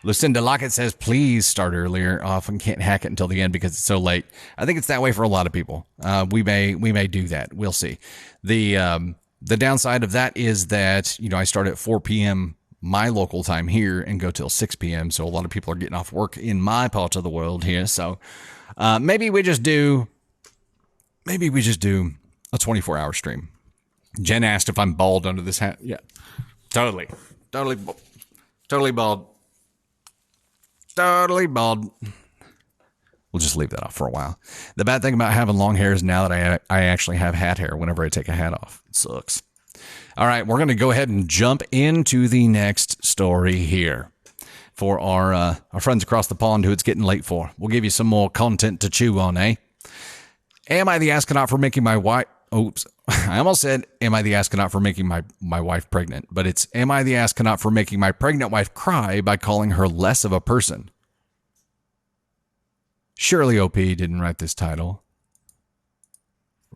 Speaker 1: Lucinda Lockett says, please start earlier. Often can't hack it until the end because it's so late. I think it's that way for a lot of people. We may do that. We'll see. The downside of that is that, I start at 4 p.m. my local time here and go till 6 p.m. So a lot of people are getting off work in my part of the world here. So maybe we just do a 24-hour stream. Jen asked if I'm bald under this hat. Yeah, totally bald. Totally bald. We'll just leave that off for a while. The bad thing about having long hair is now that I actually have hat hair whenever I take a hat off. It sucks. All right, we're going to go ahead and jump into the next story here for our friends across the pond who it's getting late for. We'll give you some more content to chew on, eh? Am I the astronaut for making my wife... Oops. I almost said, am I the astronaut for making my wife pregnant? But it's, am I the astronaut for making my pregnant wife cry by calling her less of a person? Surely OP didn't write this title.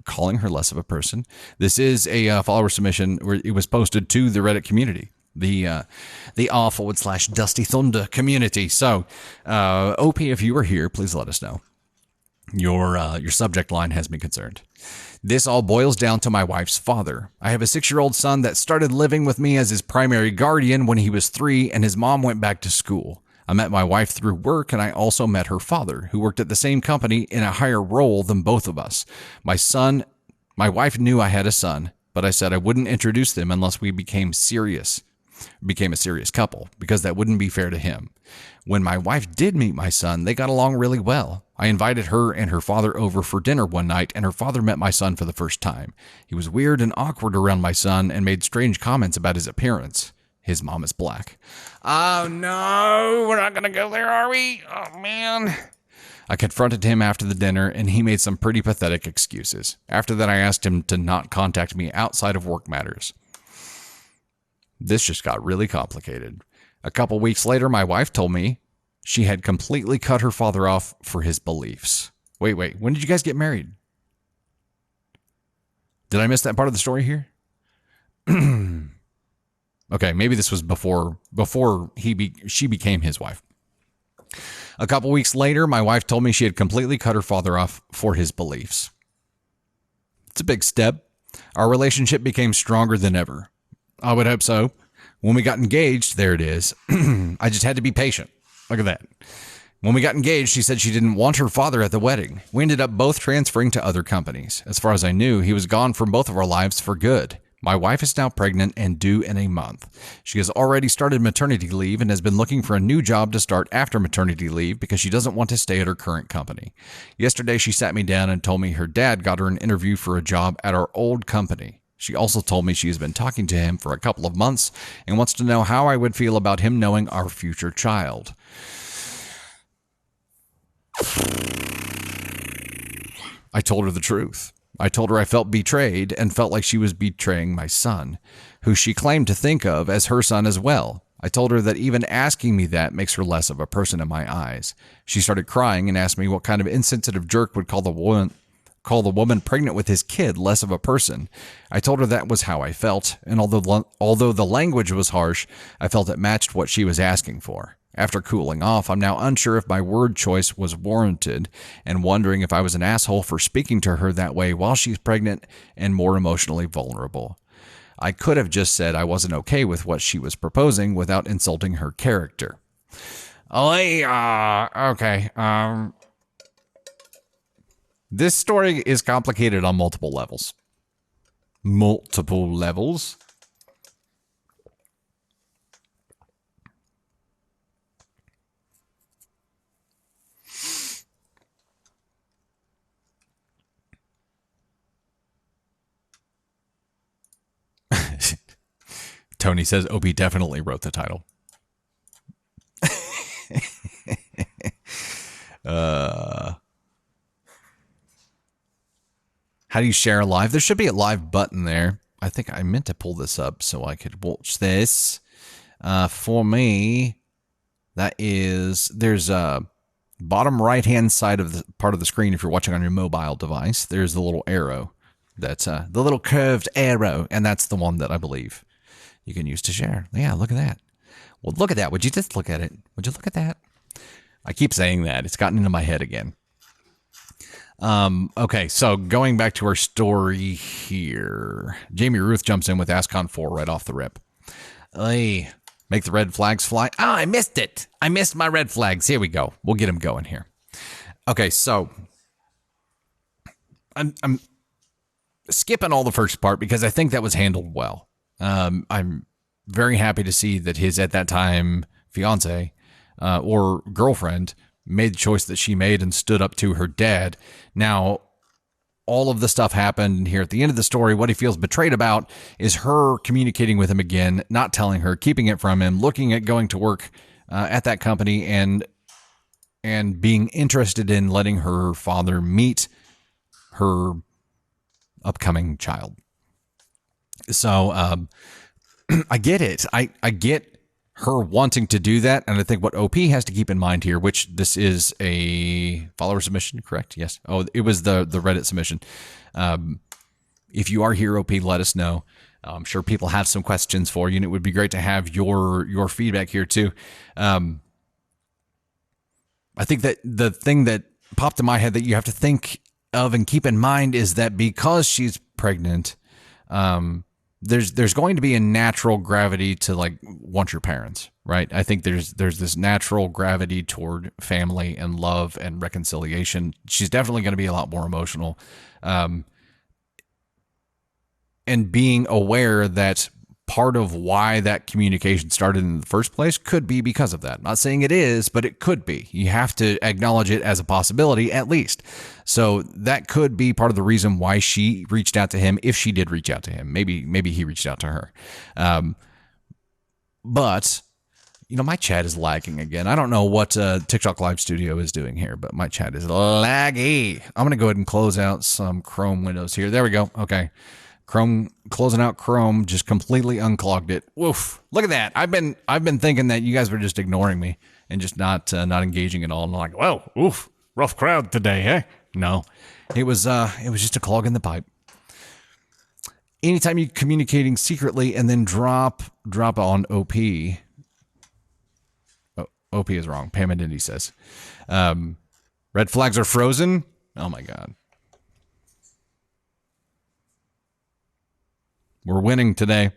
Speaker 1: Calling her less of a person. This is a follower submission where it was posted to the Reddit community, the r/Dusty Thunder community. So, OP, if you were here, please let us know. Your subject line has me concerned. This all boils down to my wife's father. I have a 6-year-old son that started living with me as his primary guardian when he was 3, and his mom went back to school. I met my wife through work, and I also met her father, who worked at the same company in a higher role than both of us. My wife knew I had a son, but I said I wouldn't introduce them unless we became a serious couple, because that wouldn't be fair to him. When my wife did meet my son, they got along really well. I invited her and her father over for dinner one night, and her father met my son for the first time. He was weird and awkward around my son and made strange comments about his appearance. His mom is black. Oh no, we're not going to go there, are we? Oh man. I confronted him after the dinner, and he made some pretty pathetic excuses. After that, I asked him to not contact me outside of work matters. This just got really complicated. A couple weeks later, my wife told me she had completely cut her father off for his beliefs. Wait. When did you guys get married? Did I miss that part of the story here? Okay, maybe this was before she became his wife. A couple weeks later, my wife told me she had completely cut her father off for his beliefs. It's a big step. Our relationship became stronger than ever. I would hope so. When we got engaged, there it is. I just had to be patient. Look at that. When we got engaged, she said she didn't want her father at the wedding. We ended up both transferring to other companies. As far as I knew, he was gone from both of our lives for good. My wife is now pregnant and due in a month. She has already started maternity leave and has been looking for a new job to start after maternity leave because she doesn't want to stay at her current company. Yesterday, she sat me down and told me her dad got her an interview for a job at our old company. She also told me she has been talking to him for a couple of months and wants to know how I would feel about him knowing our future child. I told her the truth. I told her I felt betrayed and felt like she was betraying my son, who she claimed to think of as her son as well. I told her that even asking me that makes her less of a person in my eyes. She started crying and asked me what kind of insensitive jerk would call the woman pregnant with his kid less of a person. I told her that was how I felt, and although the language was harsh, I felt it matched what she was asking for. After cooling off, I'm now unsure if my word choice was warranted and wondering if I was an asshole for speaking to her that way while she's pregnant and more emotionally vulnerable. I could have just said I wasn't okay with what she was proposing without insulting her character. Okay. This story is complicated on multiple levels. Tony says OP definitely wrote the title. How do you share live? There should be a live button there. I think I meant to pull this up so I could watch this. For me, there's a bottom right-hand side of the part of the screen if you're watching on your mobile device. There's the little arrow. That's the little curved arrow, and that's the one that I believe you can use to share. Yeah, look at that. Well, look at that. Would you just look at it? Would you look at that? I keep saying that. It's gotten into my head again. Okay, so going back to our story here. Jamie Ruth jumps in with ASCon 4 right off the rip. Hey, make the red flags fly. Oh, I missed it. I missed my red flags. Here we go. We'll get them going here. Okay, so I'm skipping all the first part because I think that was handled well. I'm very happy to see that his, at that time, fiance or girlfriend made the choice that she made and stood up to her dad. Now, all of the stuff happened here at the end of the story. What he feels betrayed about is her communicating with him again, not telling her, keeping it from him, looking at going to work at that company and being interested in letting her father meet her upcoming child. So I get it. I get her wanting to do that. And I think what OP has to keep in mind here, which this is a follower submission, correct? Yes. Oh, it was the Reddit submission. If you are here, OP, let us know. I'm sure people have some questions for you, and it would be great to have your feedback here too. I think that the thing that popped in my head that you have to think of and keep in mind is that because she's pregnant, there's going to be a natural gravity to like want your parents, right? I think there's this natural gravity toward family and love and reconciliation. She's definitely going to be a lot more emotional. And being aware that part of why that communication started in the first place could be because of that. I'm not saying it is, but it could be. You have to acknowledge it as a possibility, at least. So that could be part of the reason why she reached out to him, if she did reach out to him. Maybe he reached out to her. But, you know, my chat is lagging again. I don't know what TikTok Live Studio is doing here, but my chat is laggy. I'm going to go ahead and close out some Chrome windows here. There we go. Okay. Chrome, closing out Chrome, just completely unclogged it. Woof. Look at that. I've been thinking that you guys were just ignoring me and just not engaging at all. And I'm like, whoa, oof, rough crowd today, eh? No. It was just a clog in the pipe. Anytime you're communicating secretly and then drop on OP. Oh, OP is wrong. Pam and Indy says. Red flags are frozen. Oh my God. We're winning today.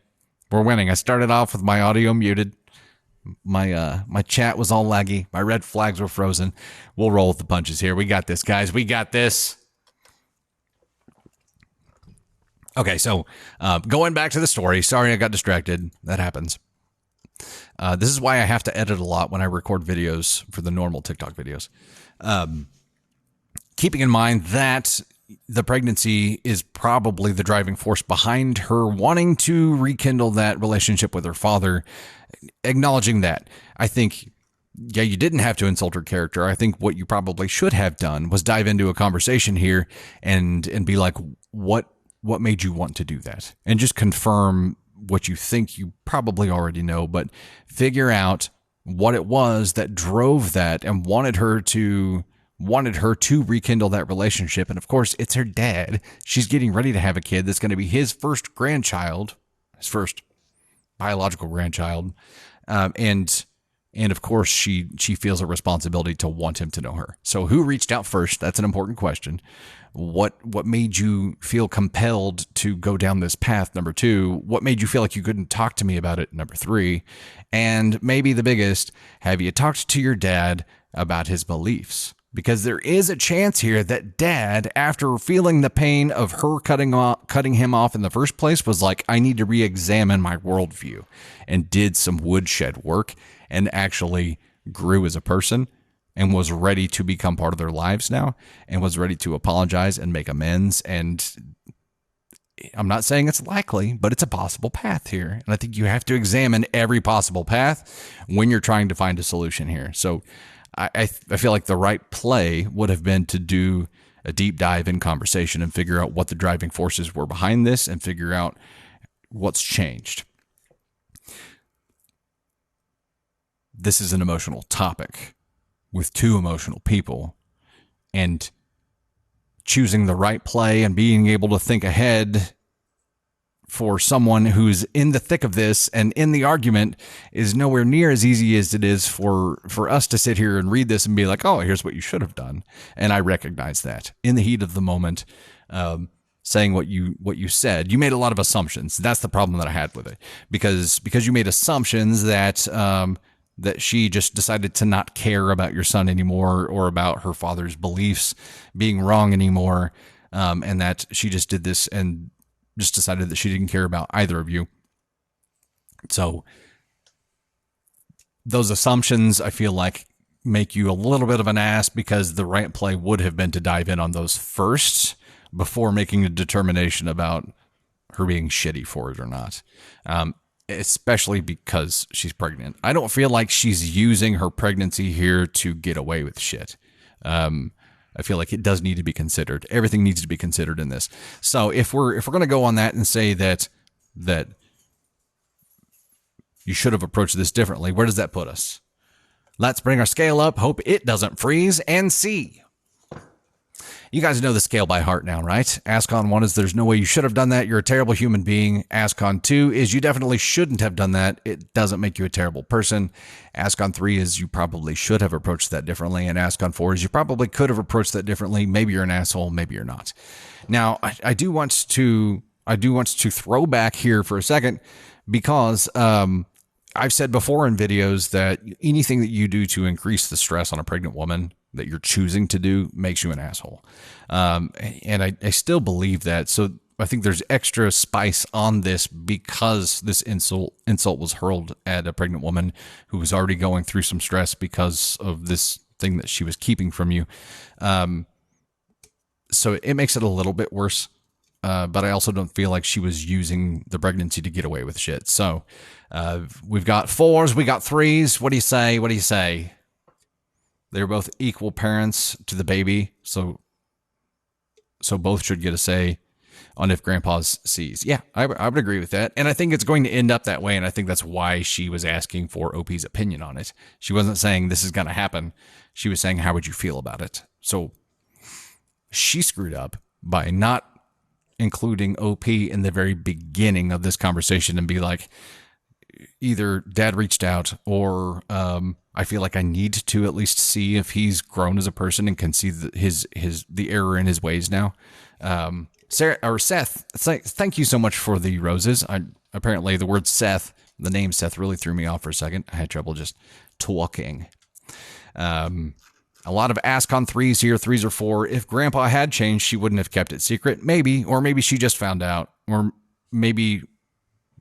Speaker 1: We're winning. I started off with my audio muted. My chat was all laggy. My red flags were frozen. We'll roll with the punches here. We got this, guys. We got this. Okay, so going back to the story. Sorry, I got distracted. That happens. This is why I have to edit a lot when I record videos for the normal TikTok videos. Keeping in mind that the pregnancy is probably the driving force behind her wanting to rekindle that relationship with her father. Acknowledging that, I think, yeah, you didn't have to insult her character. I think what you probably should have done was dive into a conversation here and be like, what made you want to do that? And just confirm what you think you probably already know, but figure out what it was that drove that and wanted her to rekindle that relationship. And of course, it's her dad. She's getting ready to have a kid that's going to be his first grandchild, his first biological grandchild. And of course, she feels a responsibility to want him to know her. So who reached out first? That's an important question. What made you feel compelled to go down this path? Number 2, what made you feel like you couldn't talk to me about it? Number 3, and maybe the biggest, have you talked to your dad about his beliefs? Because there is a chance here that dad, after feeling the pain of her cutting him off in the first place, was like, I need to re-examine my worldview, and did some woodshed work and actually grew as a person and was ready to become part of their lives now and was ready to apologize and make amends. And I'm not saying it's likely, but it's a possible path here. And I think you have to examine every possible path when you're trying to find a solution here. So I feel like the right play would have been to do a deep dive in conversation and figure out what the driving forces were behind this and figure out what's changed. This is an emotional topic with 2 emotional people, and choosing the right play and being able to think ahead for someone who's in the thick of this and in the argument is nowhere near as easy as it is for us to sit here and read this and be like, oh, here's what you should have done. And I recognize that in the heat of the moment, saying what you said, you made a lot of assumptions. That's the problem that I had with it, because you made assumptions that she just decided to not care about your son anymore, or about her father's beliefs being wrong anymore. And that she just did this and just decided that she didn't care about either of you. So those assumptions, I feel like, make you a little bit of an ass, because the right play would have been to dive in on those first before making a determination about her being shitty for it or not. Especially because she's pregnant. I don't feel like she's using her pregnancy here to get away with shit. I feel like it does need to be considered. Everything needs to be considered in this. So if we're going to go on that and say that you should have approached this differently, where does that put us? Let's bring our scale up. Hope it doesn't freeze and see. You guys know the scale by heart now, right? Ascon 1 is there's no way you should have done that. You're a terrible human being. Ascon 2 is you definitely shouldn't have done that. It doesn't make you a terrible person. Ascon 3 is you probably should have approached that differently. And Ascon 4 is you probably could have approached that differently. Maybe you're an asshole. Maybe you're not. Now, I do want to throw back here for a second, because I've said before in videos that anything that you do to increase the stress on a pregnant woman that you're choosing to do makes you an asshole. And I still believe that. So I think there's extra spice on this because this insult was hurled at a pregnant woman who was already going through some stress because of this thing that she was keeping from you. So it makes it a little bit worse. But I also don't feel like she was using the pregnancy to get away with shit. So we've got 4s, we got 3s. What do you say? What do you say? They're both equal parents to the baby, so both should get a say. on if Grandpa's sees. Yeah, I would agree with that. And I think it's going to end up that way. And I think that's why she was asking for OP's opinion on it. She wasn't saying this is going to happen. She was saying, how would you feel about it? So she screwed up by not including OP in the very beginning of this conversation and be like, either Dad reached out or I feel like I need to at least see if he's grown as a person and can see the error in his ways now. Sarah or Seth, thank you so much for the roses. Apparently the word Seth, the name Seth, really threw me off for a second. I had trouble just talking. A lot of ascon 3s here, 3s or 4. If Grandpa had changed, she wouldn't have kept it secret. Maybe, or maybe she just found out, or maybe,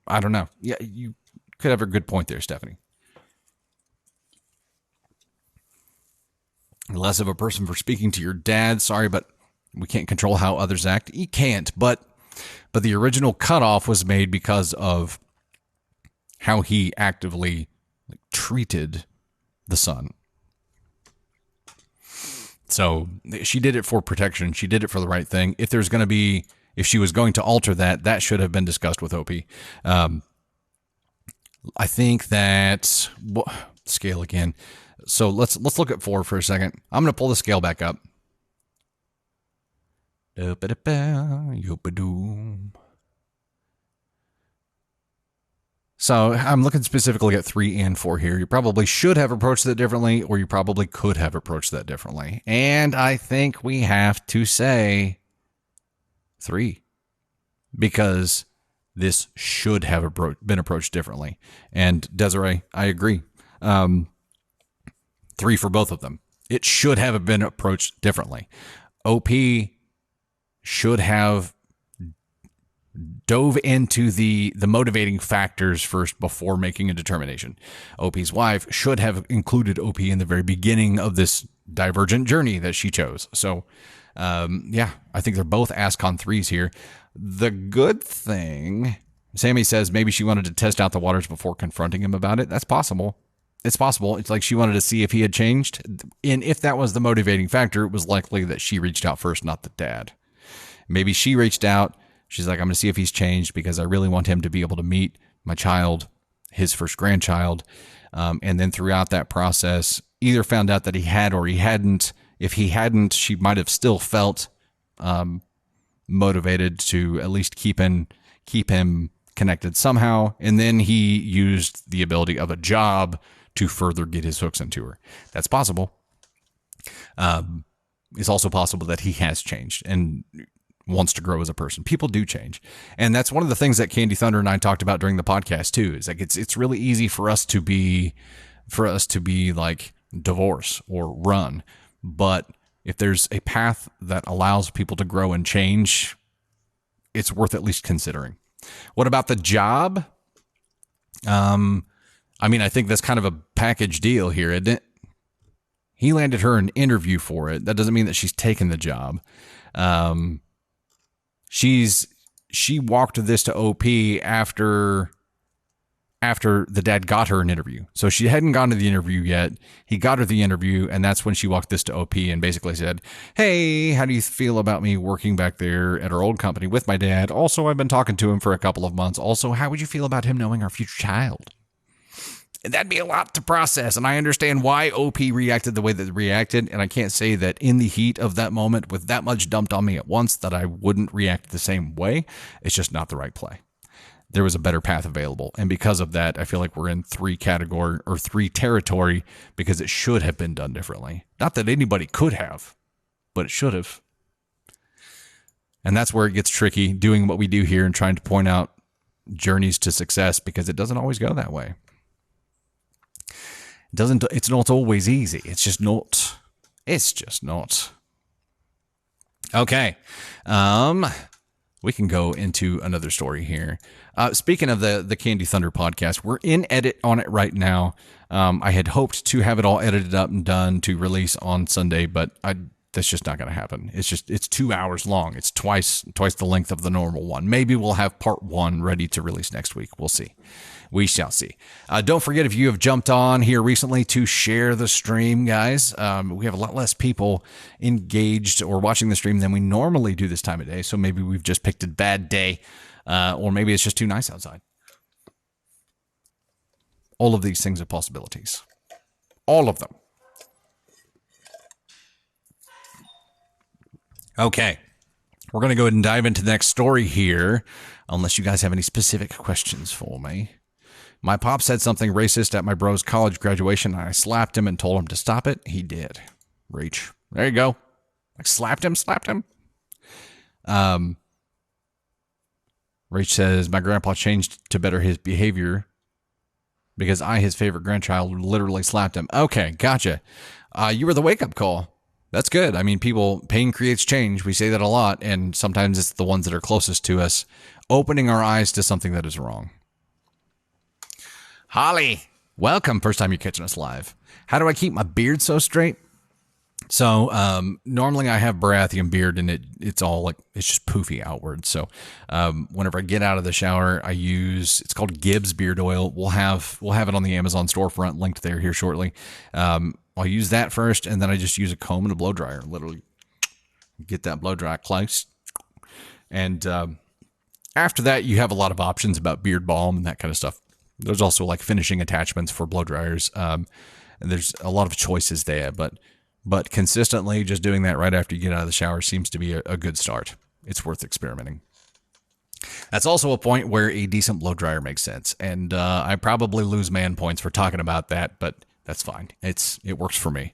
Speaker 1: I don't know. Yeah, you could have a good point there, Stephanie. Less of a person for speaking to your dad. Sorry, but we can't control how others act. You can't, but the original cutoff was made because of how he actively treated the son. So she did it for protection. She did it for the right thing. If she was going to alter that, that should have been discussed with OP. I think that scale again. So let's look at 4 for a second. I'm going to pull the scale back up. So I'm looking specifically at 3 and 4 here. You probably should have approached that differently, or you probably could have approached that differently. And I think we have to say 3, because this should have been approached differently. And Desiree, I agree. 3 for both of them. It should have been approached differently. OP should have dove into the motivating factors first before making a determination. OP's wife should have included OP in the very beginning of this divergent journey that she chose. So, yeah, I think they're both ascon 3s here. The good thing, Sammy says maybe she wanted to test out the waters before confronting him about it. That's possible. It's possible. It's like she wanted to see if he had changed. And if that was the motivating factor, it was likely that she reached out first, not the dad. Maybe she reached out. She's like, I'm going to see if he's changed because I really want him to be able to meet my child, his first grandchild. And then throughout that process, either found out that he had or he hadn't. If he hadn't, she might have still felt motivated to at least keep him connected somehow. And then he used the ability of a job to further get his hooks into her. That's possible. It's also possible that he has changed and wants to grow as a person. People do change. And that's one of the things that Candy Thunder and I talked about during the podcast too, is like, it's really easy for us to be like divorce or run. But if there's a path that allows people to grow and change, it's worth at least considering. What about the job? I mean, I think that's kind of a package deal here, isn't it? He landed her an interview for it. That doesn't mean that she's taken the job. She walked this to OP after the dad got her an interview. So she hadn't gone to the interview yet. He got her the interview, and that's when she walked this to OP and basically said, hey, how do you feel about me working back there at our old company with my dad? Also, I've been talking to him for a couple of months. Also, how would you feel about him knowing our future child? And that'd be a lot to process, and I understand why OP reacted the way that it reacted, and I can't say that in the heat of that moment with that much dumped on me at once that I wouldn't react the same way. It's just not the right play. There was a better path available, and because of that, I feel like we're in 3 category or 3 territory because it should have been done differently. Not that anybody could have, but it should have. And that's where it gets tricky, doing what we do here and trying to point out journeys to success, because it doesn't always go that way. It's not always easy. It's just not. Okay. We can go into another story here. Speaking of the Candy Thunder podcast, we're in edit on it right now. I had hoped to have it all edited up and done to release on Sunday, but that's just not going to happen. It's 2 hours long. It's twice the length of the normal one. Maybe we'll have part 1 ready to release next week. We'll see. We shall see. Don't forget, if you have jumped on here recently, to share the stream, guys. We have a lot less people engaged or watching the stream than we normally do this time of day. So maybe we've just picked a bad day, or maybe it's just too nice outside. All of these things are possibilities. All of them. Okay. We're going to go ahead and dive into the next story here, unless you guys have any specific questions for me. My pop said something racist at my bro's college graduation, and I slapped him and told him to stop it. He did. Reach. There you go. Like slapped him. Reach says, my grandpa changed to better his behavior because his favorite grandchild, literally slapped him. Okay, gotcha. You were the wake-up call. That's good. I mean, pain creates change. We say that a lot, and sometimes it's the ones that are closest to us opening our eyes to something that is wrong. Holly, welcome. First time you're catching us live. How do I keep my beard so straight? So normally I have Baratheon beard, and it's all like, it's just poofy outward. So whenever I get out of the shower, I use, it's called Gibbs beard oil. We'll have it on the Amazon storefront, linked there here shortly. I'll use that first, and then I just use a comb and a blow dryer. Literally get that blow dry close. And after that, you have a lot of options about beard balm and that kind of stuff. There's also like finishing attachments for blow dryers. And there's a lot of choices there, but consistently just doing that right after you get out of the shower seems to be a good start. It's worth experimenting. That's also a point where a decent blow dryer makes sense. And I probably lose man points for talking about that, but that's fine. It works for me.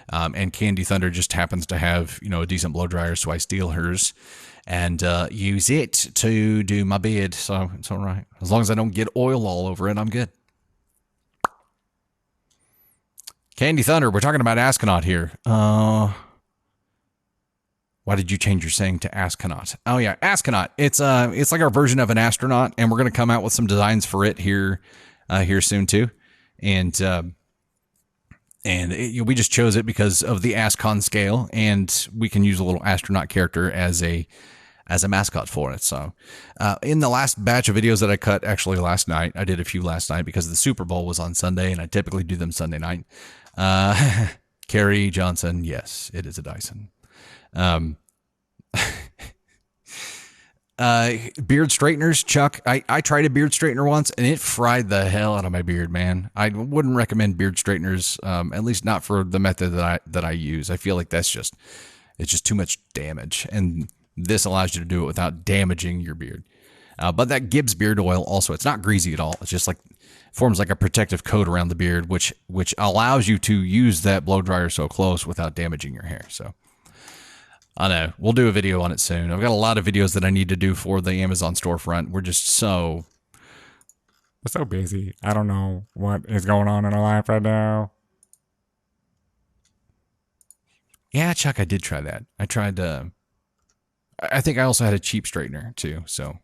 Speaker 1: And Candy Thunder just happens to have, a decent blow dryer, so I steal hers and use it to do my beard. So it's all right. As long as I don't get oil all over it, I'm good. Candy Thunder, we're talking about astronaut here. Why did you change your saying to astronaut? Oh yeah, astronaut. It's like our version of an astronaut, and we're going to come out with some designs for it here soon too. And we just chose it because of the ascon scale, and we can use a little astronaut character as a mascot for it. So in the last batch of videos that I cut, actually last night, I did a few last night because the Super Bowl was on Sunday, and I typically do them Sunday night. Carrie Johnson, yes, it is a Dyson. Beard straighteners, Chuck. I tried a beard straightener once, and it fried the hell out of my beard, man. I wouldn't recommend beard straighteners, at least not for the method that I use. I feel like it's just too much damage, and this allows you to do it without damaging your beard. But that Gibbs beard oil also, it's not greasy at all. It's just like forms like a protective coat around the beard, which allows you to use that blow dryer so close without damaging your hair. So I know we'll do a video on it soon. I've got a lot of videos that I need to do for the Amazon storefront. We're so busy. I don't know what is going on in our life right now. Yeah, Chuck, I did try that. I tried, I think I also had a cheap straightener too. So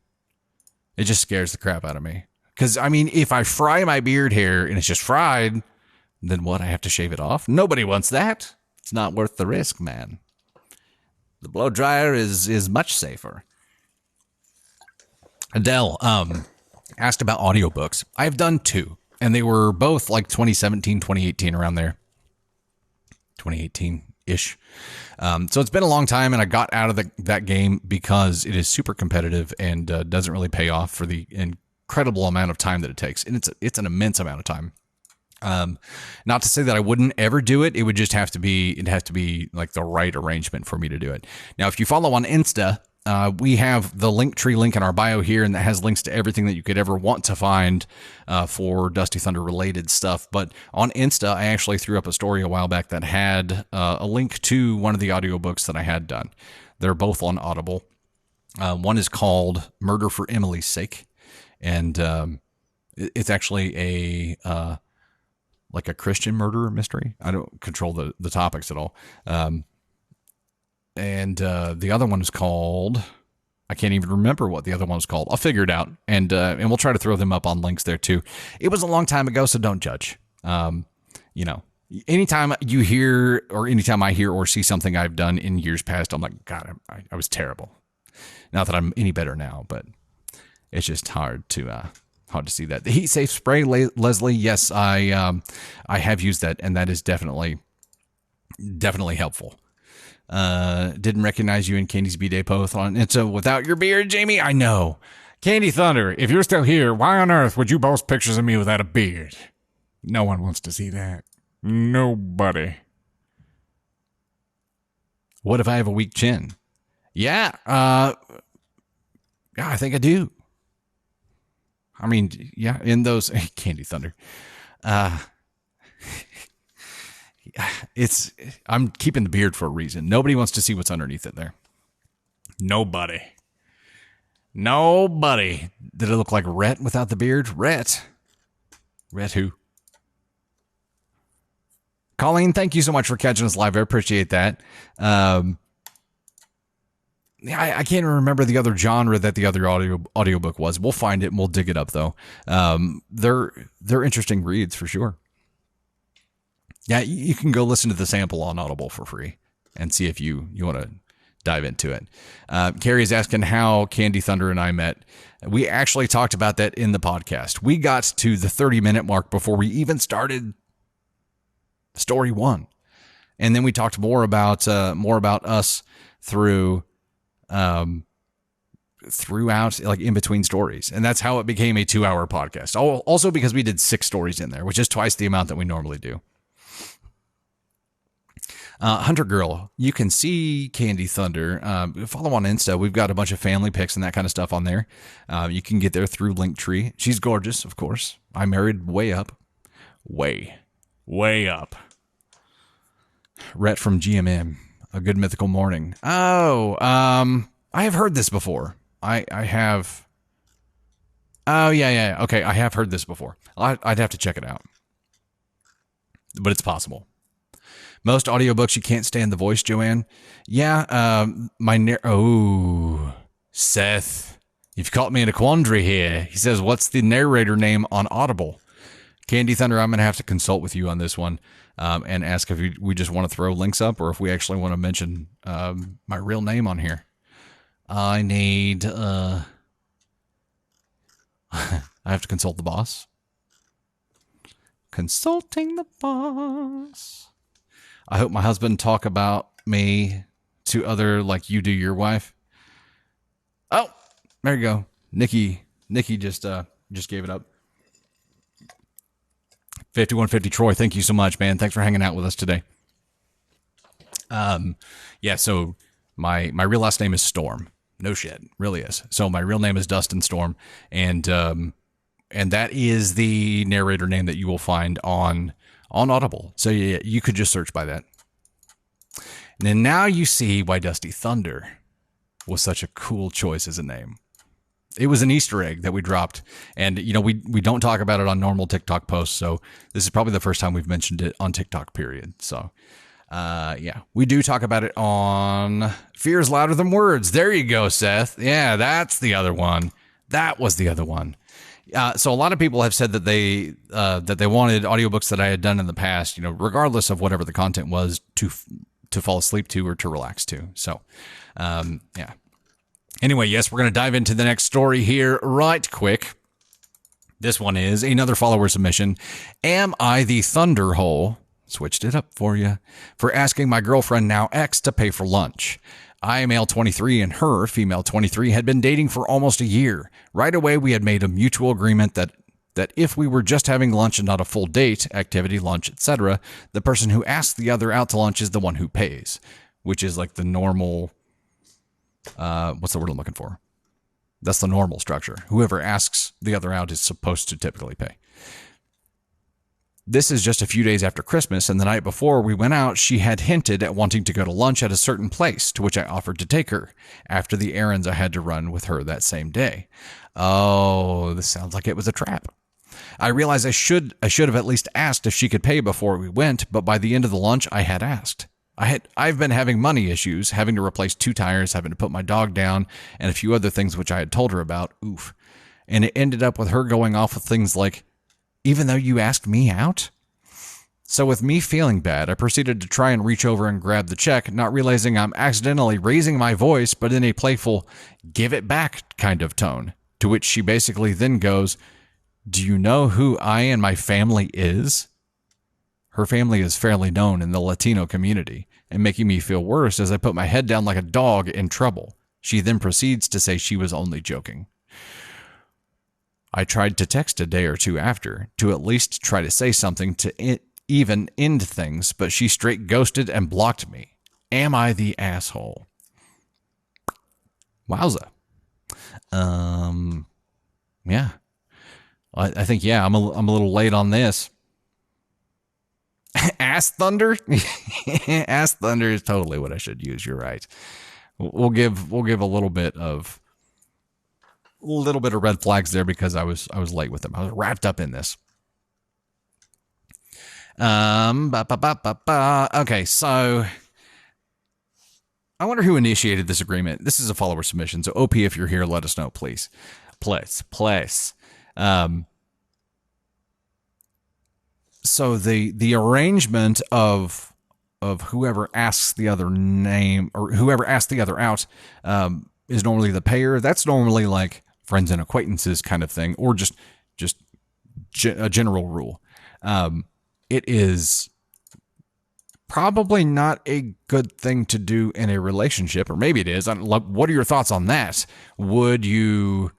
Speaker 1: it just scares the crap out of me. Because, I mean, if I fry my beard hair and it's just fried, then what? I have to shave it off? Nobody wants that. It's not worth the risk, man. The blow dryer is much safer. Adele asked about audiobooks. I've done 2, and they were both like 2017, 2018, around there. 2018-ish. So it's been a long time, and I got out of that game because it is super competitive and doesn't really pay off for the incredible amount of time that it takes. And it's an immense amount of time. Not to say that I wouldn't ever do it. It would just have to be like the right arrangement for me to do it. Now, if you follow on Insta, we have the Linktree link in our bio here, and that has links to everything that you could ever want to find for Dusty Thunder related stuff. But on Insta, I actually threw up a story a while back that had a link to one of the audiobooks that I had done. They're both on Audible. One is called Murder for Emily's Sake, and it's actually like a Christian murder mystery. I don't control the topics at all. And the other one is called, I can't even remember what the other one was called. I'll figure it out, and we'll try to throw them up on links there too. It was a long time ago, so don't judge. Anytime you hear, or anytime I hear or see something I've done in years past, I'm like, God, I was terrible. Not that I'm any better now, but it's just hard to Hard to see that. The heat safe spray, Leslie. Yes, I have used that, and that is definitely helpful. Didn't recognize you and Candy's B-Day post on it. So without your beard, Jamie, I know. Candy Thunder, if you're still here, why on earth would you post pictures of me without a beard? No one wants to see that. Nobody. What if I have a weak chin? Yeah, I think I do. I mean, yeah, in those Candy Thunder. I'm keeping the beard for a reason. Nobody wants to see what's underneath it there. Nobody. Did it look like Rhett without the beard? Rhett who? Colleen, thank you so much for catching us live. I appreciate that. I can't even remember the other genre that the other audiobook was. We'll find it and we'll dig it up though. They're interesting reads for sure. Yeah, you can go listen to the sample on Audible for free and see if you want to dive into it. Carrie is asking how Candy Thunder and I met. We actually talked about that in the podcast. We got to the 30-minute mark before we even started story 1. And then we talked more about us throughout, like in between stories. And that's how it became a 2-hour podcast. Also because we did 6 stories in there, which is twice the amount that we normally do. Hunter Girl, you can see Candy Thunder. Follow on Insta. We've got a bunch of family pics and that kind of stuff on there. You can get there through Linktree. She's gorgeous, of course. I married way up. Way up. Rhett from GMM. A Good Mythical Morning. Oh, I have heard this before. I have. Oh, yeah. Okay, I have heard this before. I'd have to check it out. But it's possible. Most audiobooks, you can't stand the voice, Joanne. Yeah, Seth, you've caught me in a quandary here. He says, what's the narrator name on Audible? Candy Thunder, I'm going to have to consult with you on this one and ask if we just want to throw links up or if we actually want to mention my real name on here. I need... I have to consult the boss. Consulting the boss. I hope my husband talk about me to other like you do your wife. Oh, there you go. Nikki just gave it up. 5150 Troy, thank you so much, man. Thanks for hanging out with us today. Yeah, so my real last name is Storm. No shit, really is. So my real name is Dustin Storm, and that is the narrator name that you will find on Audible. So yeah, you could just search by that. And then now you see why Dusty Thunder was such a cool choice as a name. It was an Easter egg that we dropped. And, you know, we don't talk about it on normal TikTok posts. So this is probably the first time we've mentioned it on TikTok, period. So, yeah, we do talk about it on Fear is Louder Than Words. There you go, Seth. Yeah, that's the other one. That was the other one. So a lot of people have said that they wanted audiobooks that I had done in the past, you know, regardless of whatever the content was, to fall asleep to or to relax to. So, yeah. Anyway, yes, we're going to dive into the next story here right quick. This one is another follower submission. Am I the Thunderhole? Switched it up for you. For asking my girlfriend, now ex, to pay for lunch. I, male 23, and her, female 23, had been dating for almost a year. Right away, we had made a mutual agreement that if we were just having lunch and not a full date, activity, lunch, etc., the person who asks the other out to lunch is the one who pays, which is like the normal, what's the word I'm looking for? That's the normal structure. Whoever asks the other out is supposed to typically pay. This is just a few days after Christmas, and the night before we went out, she had hinted at wanting to go to lunch at a certain place, to which I offered to take her, after the errands I had to run with her that same day. Oh, this sounds like it was a trap. I realized I should have at least asked if she could pay before we went, but by the end of the lunch, I had asked. I've been having money issues, having to replace 2 tires, having to put my dog down, and a few other things which I had told her about. Oof. And it ended up with her going off with things like, even though you asked me out? So with me feeling bad, I proceeded to try and reach over and grab the check, not realizing I'm accidentally raising my voice, but in a playful, give it back kind of tone, to which she basically then goes, Do you know who I and my family is? Her family is fairly known in the Latino community, and making me feel worse as I put my head down like a dog in trouble. She then proceeds to say she was only joking. I tried to text a day or two after to at least try to say something to even end things, but she straight ghosted and blocked me. Am I the asshole? Wowza. Yeah. I think, yeah, I'm a little late on this. Ass thunder? Ass thunder is totally what I should use. You're right. We'll give a little bit of red flags there because I was late with them. I was wrapped up in this. Okay, so I wonder who initiated this agreement. This is a follower submission, so OP, if you're here, let us know, please. Please. So the arrangement of whoever asks the other name or whoever asks the other out is normally the payer. That's normally like friends and acquaintances kind of thing, or just a general rule. It is probably not a good thing to do in a relationship, or maybe it is. What are your thoughts on that? Would you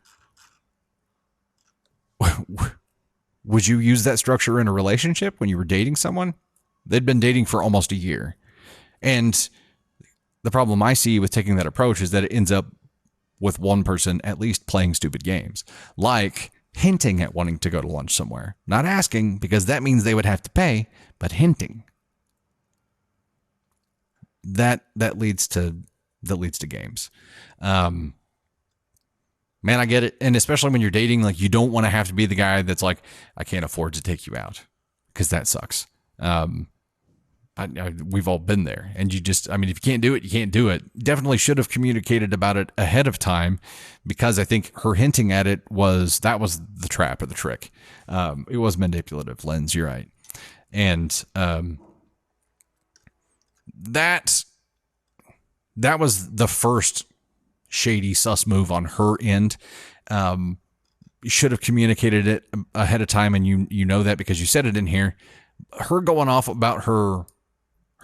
Speaker 1: use that structure in a relationship when you were dating someone? They'd been dating for almost a year. And the problem I see with taking that approach is that it ends up with one person at least playing stupid games, like hinting at wanting to go to lunch somewhere. Not asking, because that means they would have to pay, but hinting. That leads to games. Man, I get it. And especially when you're dating, like, you don't want to have to be the guy that's like, I can't afford to take you out, because that sucks. We've all been there. And if you can't do it, you can't do it. Definitely should have communicated about it ahead of time, because I think her hinting at it was the trap or the trick. It was manipulative, Lens. You're right. And that was the first shady sus move on her end. You should have communicated it ahead of time, and you know that because you said it in here. Her going off about her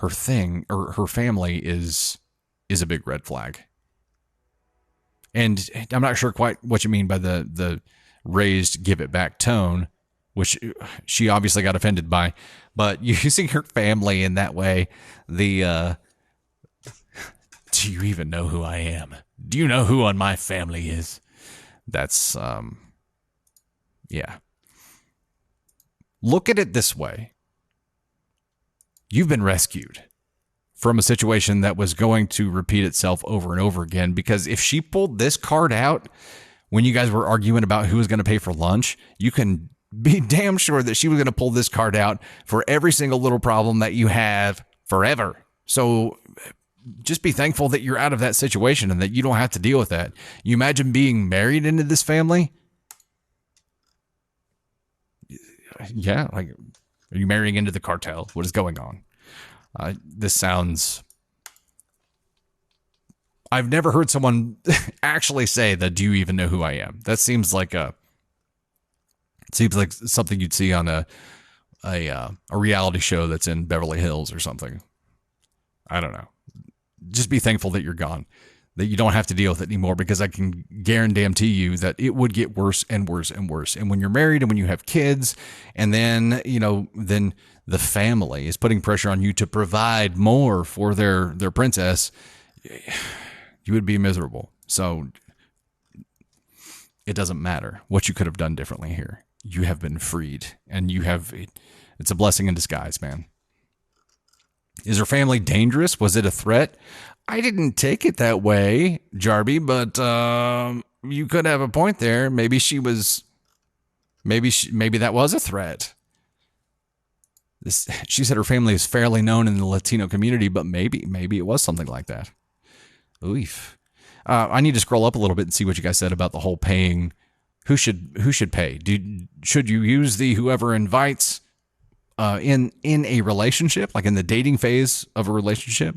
Speaker 1: thing or her family is a big red flag. And I'm not sure quite what you mean by the raised give it back tone, which she obviously got offended by, but using her family in that way, do you even know who I am? Do you know who on my family is? That's, yeah. Look at it this way. You've been rescued from a situation that was going to repeat itself over and over again, because if she pulled this card out when you guys were arguing about who was going to pay for lunch, you can be damn sure that she was going to pull this card out for every single little problem that you have forever. So just be thankful that you're out of that situation and that you don't have to deal with that. You imagine being married into this family? Yeah, like, are you marrying into the cartel? What is going on? This sounds... I've never heard someone actually say that, do you even know who I am? That seems like something you'd see on a reality show that's in Beverly Hills or something. I don't know. Just be thankful that you're gone, that you don't have to deal with it anymore, because I can guarantee you that it would get worse and worse and worse. And when you're married and when you have kids, and then, then the family is putting pressure on you to provide more for their princess, you would be miserable. So it doesn't matter what you could have done differently here. You have been freed, and it's a blessing in disguise, man. Is her family dangerous? Was it a threat? I didn't take it that way, Jarby, but you could have a point there. Maybe that was a threat. She said her family is fairly known in the Latino community, but maybe it was something like that. Oof. I need to scroll up a little bit and see what you guys said about the whole paying. Who should pay? Should you use the whoever invites in a relationship, like in the dating phase of a relationship?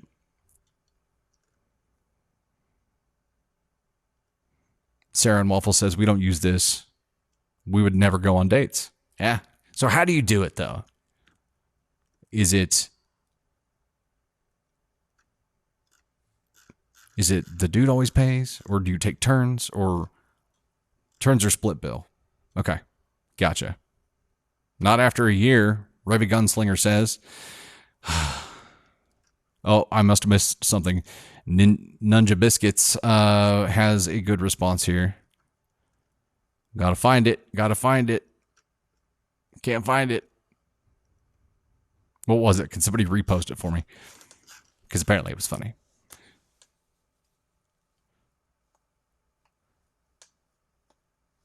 Speaker 1: Sarah and Waffle says we don't use this. we would never go on dates. Yeah. So how do you do it though? Is it the dude always pays, or do you take turns, or turns or split bill? Okay. Gotcha. Not after a year, Revy Gunslinger says. Oh, I must have missed something. Nunja Biscuits has a good response here. Gotta find it. Can't find it. What was it? Can somebody repost it for me? Because apparently it was funny.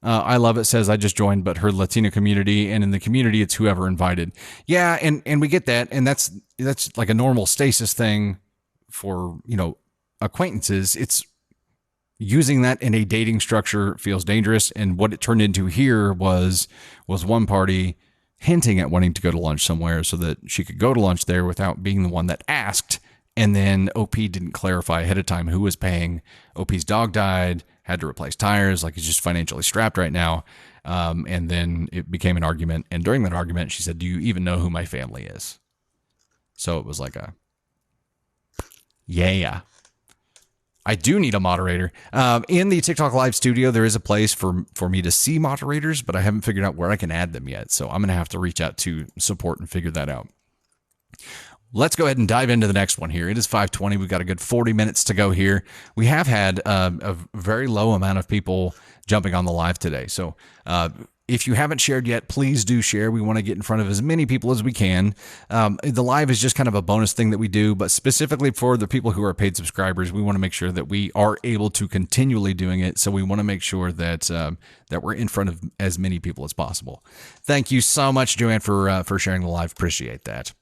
Speaker 1: I love it says I just joined, but her Latino community, and in the community it's whoever invited. Yeah, and we get that, and that's like a normal stasis thing for, acquaintances. It's using that in a dating structure feels dangerous, and what it turned into here was one party hinting at wanting to go to lunch somewhere so that she could go to lunch there without being the one that asked. And then OP didn't clarify ahead of time who was paying. OP's dog died, had to replace tires, like he's just financially strapped right now. And then it became an argument. And during that argument, she said, "Do you even know who my family is?" So it was like yeah. I do need a moderator. In the TikTok Live studio, there is a place for me to see moderators, but I haven't figured out where I can add them yet. So I'm going to have to reach out to support and figure that out. Let's go ahead and dive into the next one here. It is 5:20. We've got a good 40 minutes to go here. We have had a very low amount of people jumping on the live today. So if you haven't shared yet, please do share. We want to get in front of as many people as we can. The live is just kind of a bonus thing that we do, but specifically for the people who are paid subscribers, we want to make sure that we are able to continually doing it. So we want to make sure that that we're in front of as many people as possible. Thank you so much, Joanne, for sharing the live. Appreciate that.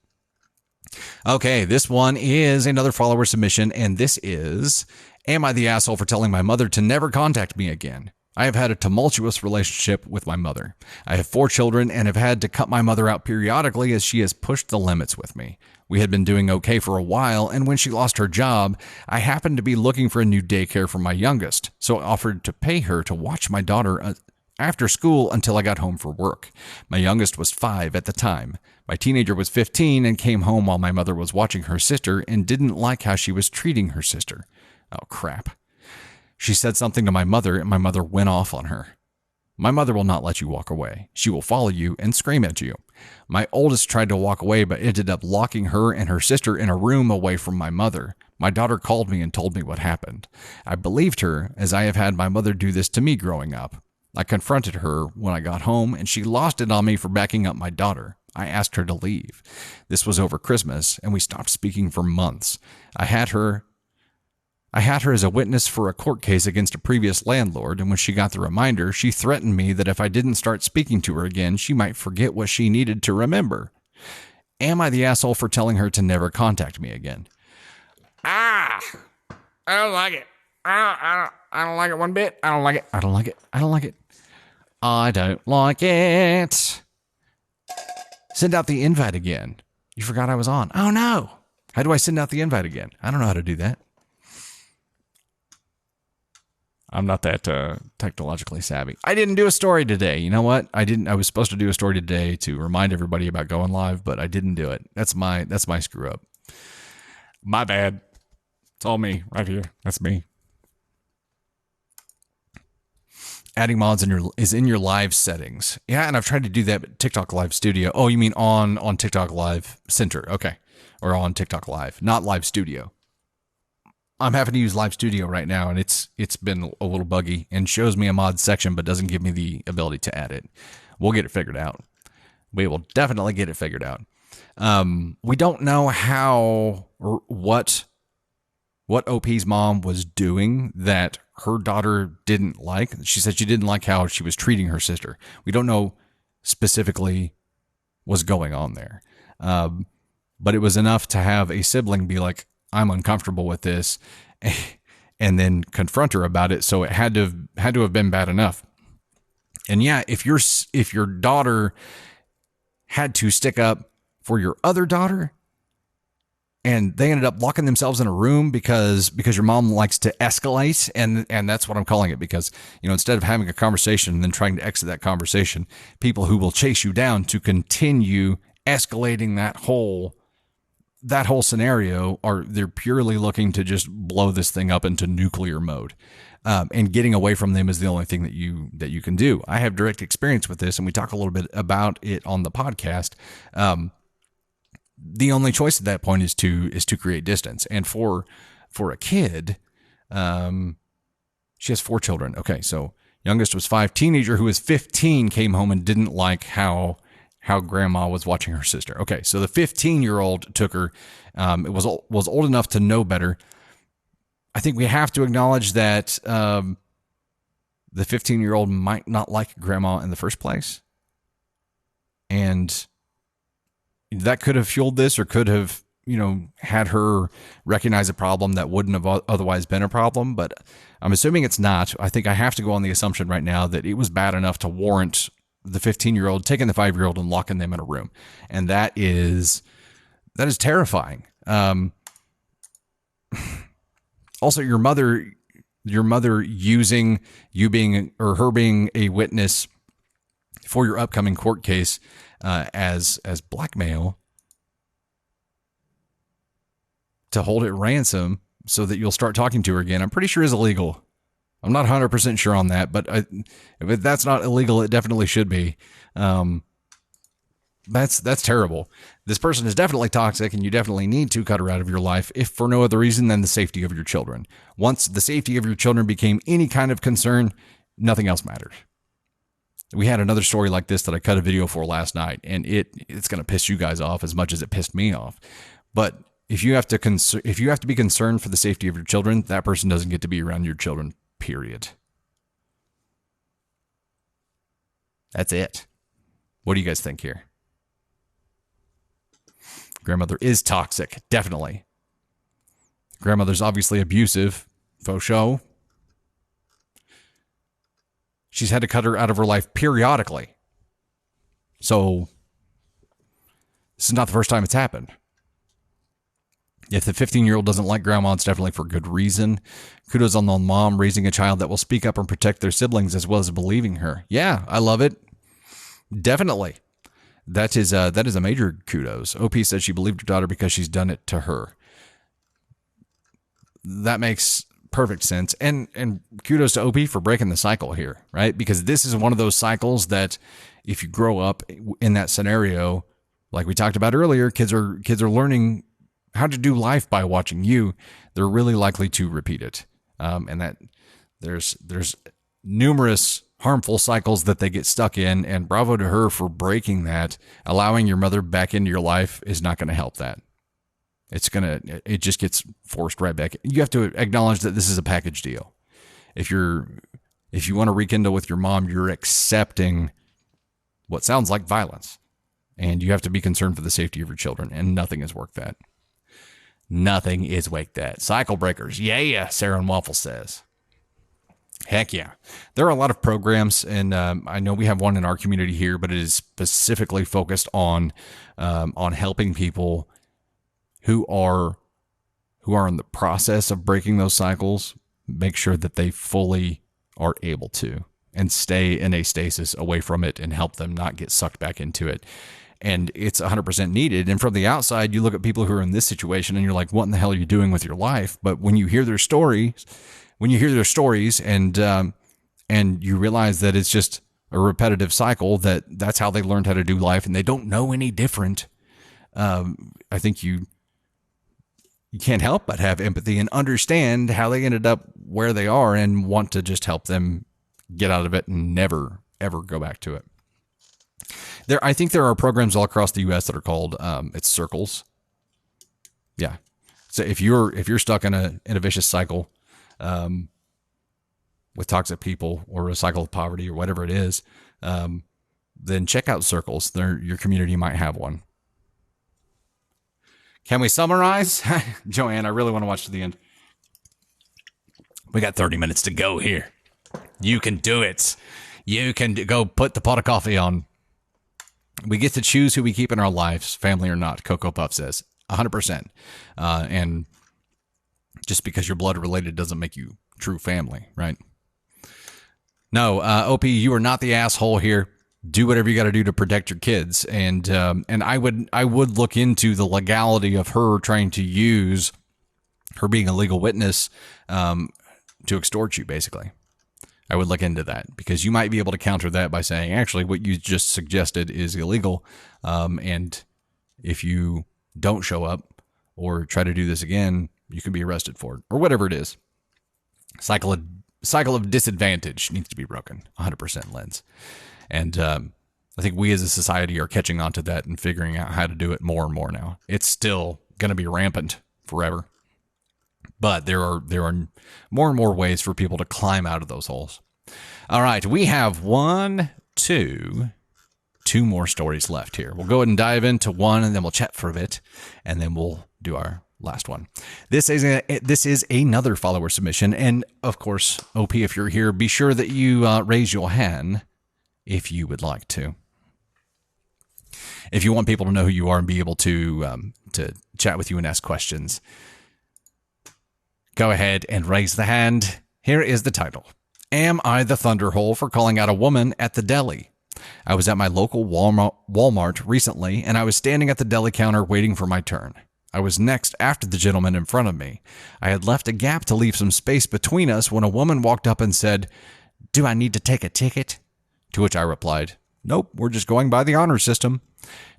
Speaker 1: Okay, this one is another follower submission, and this is, am I the asshole for telling my mother to never contact me again? I have had a tumultuous relationship with my mother. I have 4 children and have had to cut my mother out periodically as she has pushed the limits with me. We had been doing okay for a while, and when she lost her job, I happened to be looking for a new daycare for my youngest, so I offered to pay her to watch my daughter after school until I got home for work. My youngest was 5 at the time. My teenager was 15 and came home while my mother was watching her sister and didn't like how she was treating her sister. Oh, crap. She said something to my mother, and my mother went off on her. My mother will not let you walk away. She will follow you and scream at you. My oldest tried to walk away but ended up locking her and her sister in a room away from my mother. My daughter called me and told me what happened. I believed her, as I have had my mother do this to me growing up. I confronted her when I got home, and she lost it on me for backing up my daughter. I asked her to leave. This was over Christmas, and we stopped speaking for months. I had her as a witness for a court case against a previous landlord, and when she got the reminder, she threatened me that if I didn't start speaking to her again, she might forget what she needed to remember. Am I the asshole for telling her to never contact me again? I don't like it. I don't like it one bit. I don't like it. I don't like it. I don't like it. I don't like it. Send out the invite again. You forgot I was on. Oh no. How do I send out the invite again? I don't know how to do that. I'm not that technologically savvy. I didn't do a story today. You know what? I was supposed to do a story today to remind everybody about going live, but I didn't do it. That's my screw up. My bad. It's all me right here. That's me. Adding mods is in your live settings. Yeah, and I've tried to do that with TikTok Live Studio. Oh, you mean on TikTok Live Center. Okay. Or on TikTok Live, not Live Studio. I'm having to use Live Studio right now, and it's been a little buggy and shows me a mod section but doesn't give me the ability to add it. We'll get it figured out. We will definitely get it figured out. We don't know how or what OP's mom was doing that her daughter didn't like. She said she didn't like how she was treating her sister. We don't know specifically what's going on there. But it was enough to have a sibling be like, I'm uncomfortable with this, and then confront her about it. So it had to have been bad enough. And yeah, if your daughter had to stick up for your other daughter, and they ended up locking themselves in a room because your mom likes to escalate, and that's what I'm calling it, because instead of having a conversation and then trying to exit that conversation, people who will chase you down to continue escalating that whole scenario they're purely looking to just blow this thing up into nuclear mode. And getting away from them is the only thing that you can do. I have direct experience with this, and we talk a little bit about it on the podcast. The only choice at that point is to create distance. And for a kid, she has 4 children. Okay, so youngest was 5. Teenager who was 15 came home and didn't like how grandma was watching her sister. Okay, so the 15-year-old took her. It was old enough to know better. I think we have to acknowledge that the 15-year-old might not like grandma in the first place, and that could have fueled this, or could have had her recognize a problem that wouldn't have otherwise been a problem. But I'm assuming it's not. I think I have to go on the assumption right now that it was bad enough to warrant the 15-year-old taking the 5-year-old and locking them in a room. And that is terrifying. Also, your mother using you being, or her being, a witness for your upcoming court case as blackmail to hold it ransom so that you'll start talking to her again, I'm pretty sure is illegal. I'm not 100% sure on that, but if that's not illegal, it definitely should be. That's terrible. This person is definitely toxic, and you definitely need to cut her out of your life, if for no other reason than the safety of your children. Once the safety of your children became any kind of concern, nothing else matters. We had another story like this that I cut a video for last night, and it's going to piss you guys off as much as it pissed me off. But if you have to be concerned for the safety of your children, that person doesn't get to be around your children, period. That's it. What do you guys think here? Grandmother is toxic, definitely. Grandmother's obviously abusive, faux show. She's had to cut her out of her life periodically. So this is not the first time it's happened. If the 15-year-old doesn't like grandma, it's definitely for good reason. Kudos on the mom raising a child that will speak up and protect their siblings as well as believing her. Yeah, I love it. Definitely. That is a major kudos. OP said she believed her daughter because she's done it to her. That makes perfect sense. And kudos to OP for breaking the cycle here, right? Because this is one of those cycles that if you grow up in that scenario, like we talked about earlier, kids are learning how to do life by watching you. They're really likely to repeat it. And that there's numerous harmful cycles that they get stuck in, and bravo to her for breaking that. Allowing your mother back into your life is not going to help that. It just gets forced right back. You have to acknowledge that this is a package deal. If you want to rekindle with your mom, you're accepting what sounds like violence, and you have to be concerned for the safety of your children, and nothing is worth that. Nothing is worth that. Cycle breakers. Yeah, Sarah and Waffle says. Heck yeah. There are a lot of programs, and I know we have one in our community here, but it is specifically focused on helping people who are in the process of breaking those cycles, make sure that they fully are able to, and stay in a stasis away from it, and help them not get sucked back into it. And it's 100% needed. And from the outside, you look at people who are in this situation and you're like, what in the hell are you doing with your life? But when you hear their stories, and you realize that it's just a repetitive cycle, that's how they learned how to do life, and they don't know any different. I think you can't help but have empathy and understand how they ended up where they are, and want to just help them get out of it and never, ever go back to it. I think there are programs all across the U.S. that are called, it's circles. Yeah. So if you're stuck in a vicious cycle, with toxic people, or a cycle of poverty, or whatever it is, then check out circles. Your community might have one. Can we summarize? Joanne, I really want to watch to the end. We got 30 minutes to go here. You can do it. You can go put the pot of coffee on. We get to choose who we keep in our lives, family or not, Coco Puff says. 100%. And just because you're blood related doesn't make you true family, right? No, OP, you are not the asshole here. Do whatever you got to do to protect your kids, and I would look into the legality of her trying to use her being a legal witness to extort you. Basically, I would look into that, because you might be able to counter that by saying, actually, what you just suggested is illegal, and if you don't show up or try to do this again, you can be arrested for it, or whatever it is. Cycle of disadvantage needs to be broken. 100%, Lens. And I think we as a society are catching on to that and figuring out how to do it more and more now. It's still going to be rampant forever, but there are more and more ways for people to climb out of those holes. All right, we have two more stories left here. We'll go ahead and dive into one, and then we'll chat for a bit, and then we'll do our last one. This is another follower submission, and of course, OP, if you're here, be sure that you raise your hand if you would like to. If you want people to know who you are and be able to chat with you and ask questions, go ahead and raise the hand. Here is the title. Am I the thunderhole for calling out a woman at the deli? I was at my local Walmart recently, and I was standing at the deli counter waiting for my turn. I was next after the gentleman in front of me. I had left a gap to leave some space between us when a woman walked up and said, "Do I need to take a ticket?" To which I replied, "Nope, we're just going by the honor system."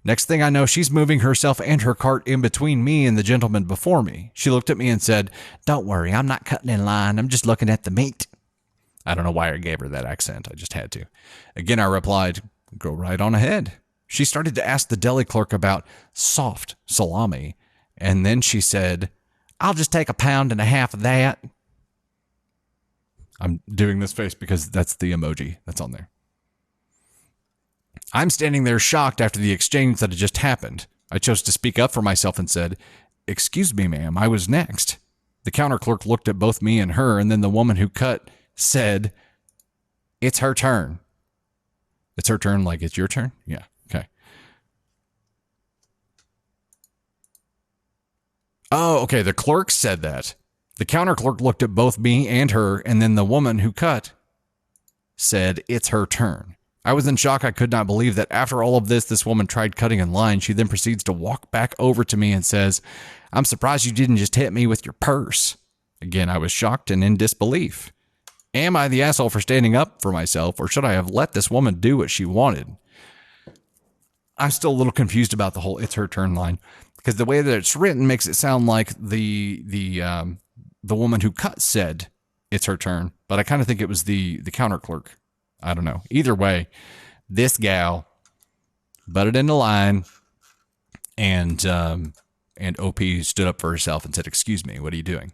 Speaker 1: Next thing I know, she's moving herself and her cart in between me and the gentleman before me. She looked at me and said, "Don't worry, I'm not cutting in line. I'm just looking at the meat." I don't know why I gave her that accent. I just had to. Again, I replied, "Go right on ahead." She started to ask the deli clerk about soft salami, and then she said, "I'll just take 1.5 pounds of that." I'm doing this face because that's the emoji that's on there. I'm standing there shocked after the exchange that had just happened. I chose to speak up for myself and said, "Excuse me, ma'am, I was next." The counter clerk looked at both me and her, and then the woman who cut said, "It's her turn." It's her turn, like it's your turn? Yeah, okay. Oh, okay, the clerk said that. The counter clerk looked at both me and her, and then the woman who cut said, "It's her turn." I was in shock. I could not believe that after all of this woman tried cutting in line. She then proceeds to walk back over to me and says, "I'm surprised you didn't just hit me with your purse." Again, I was shocked and in disbelief. Am I the asshole for standing up for myself, or should I have let this woman do what she wanted? I'm still a little confused about the whole "it's her turn" line, because the way that it's written makes it sound like the woman who cut said it's her turn, but I kind of think it was the counter clerk. I don't know. Either way, this gal butted into line, and OP stood up for herself and said, "Excuse me, what are you doing?"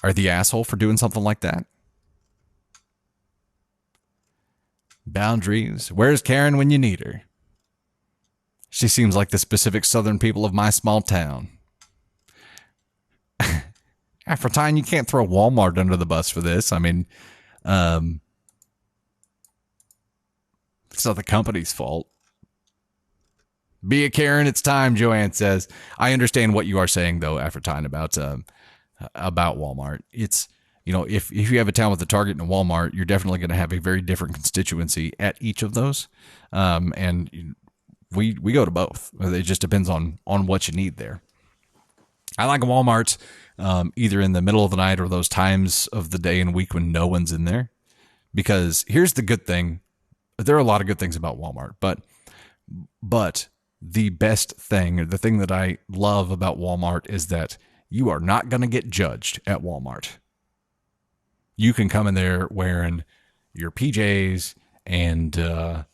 Speaker 1: Are the asshole for doing something like that? Boundaries. Where's Karen when you need her? She seems like the specific southern people of my small town. Valentine, you can't throw Walmart under the bus for this. I mean, it's not the company's fault. Be a Karen, it's time, Joanne says. I understand what you are saying, though, Valentine, about Walmart. It's, if you have a town with a Target and a Walmart, you're definitely going to have a very different constituency at each of those. And we go to both. It just depends on what you need there. I like Walmart either in the middle of the night or those times of the day and week when no one's in there. Because here's the good thing. There are a lot of good things about Walmart, but the best thing, the thing that I love about Walmart is that you are not going to get judged at Walmart. You can come in there wearing your PJs and a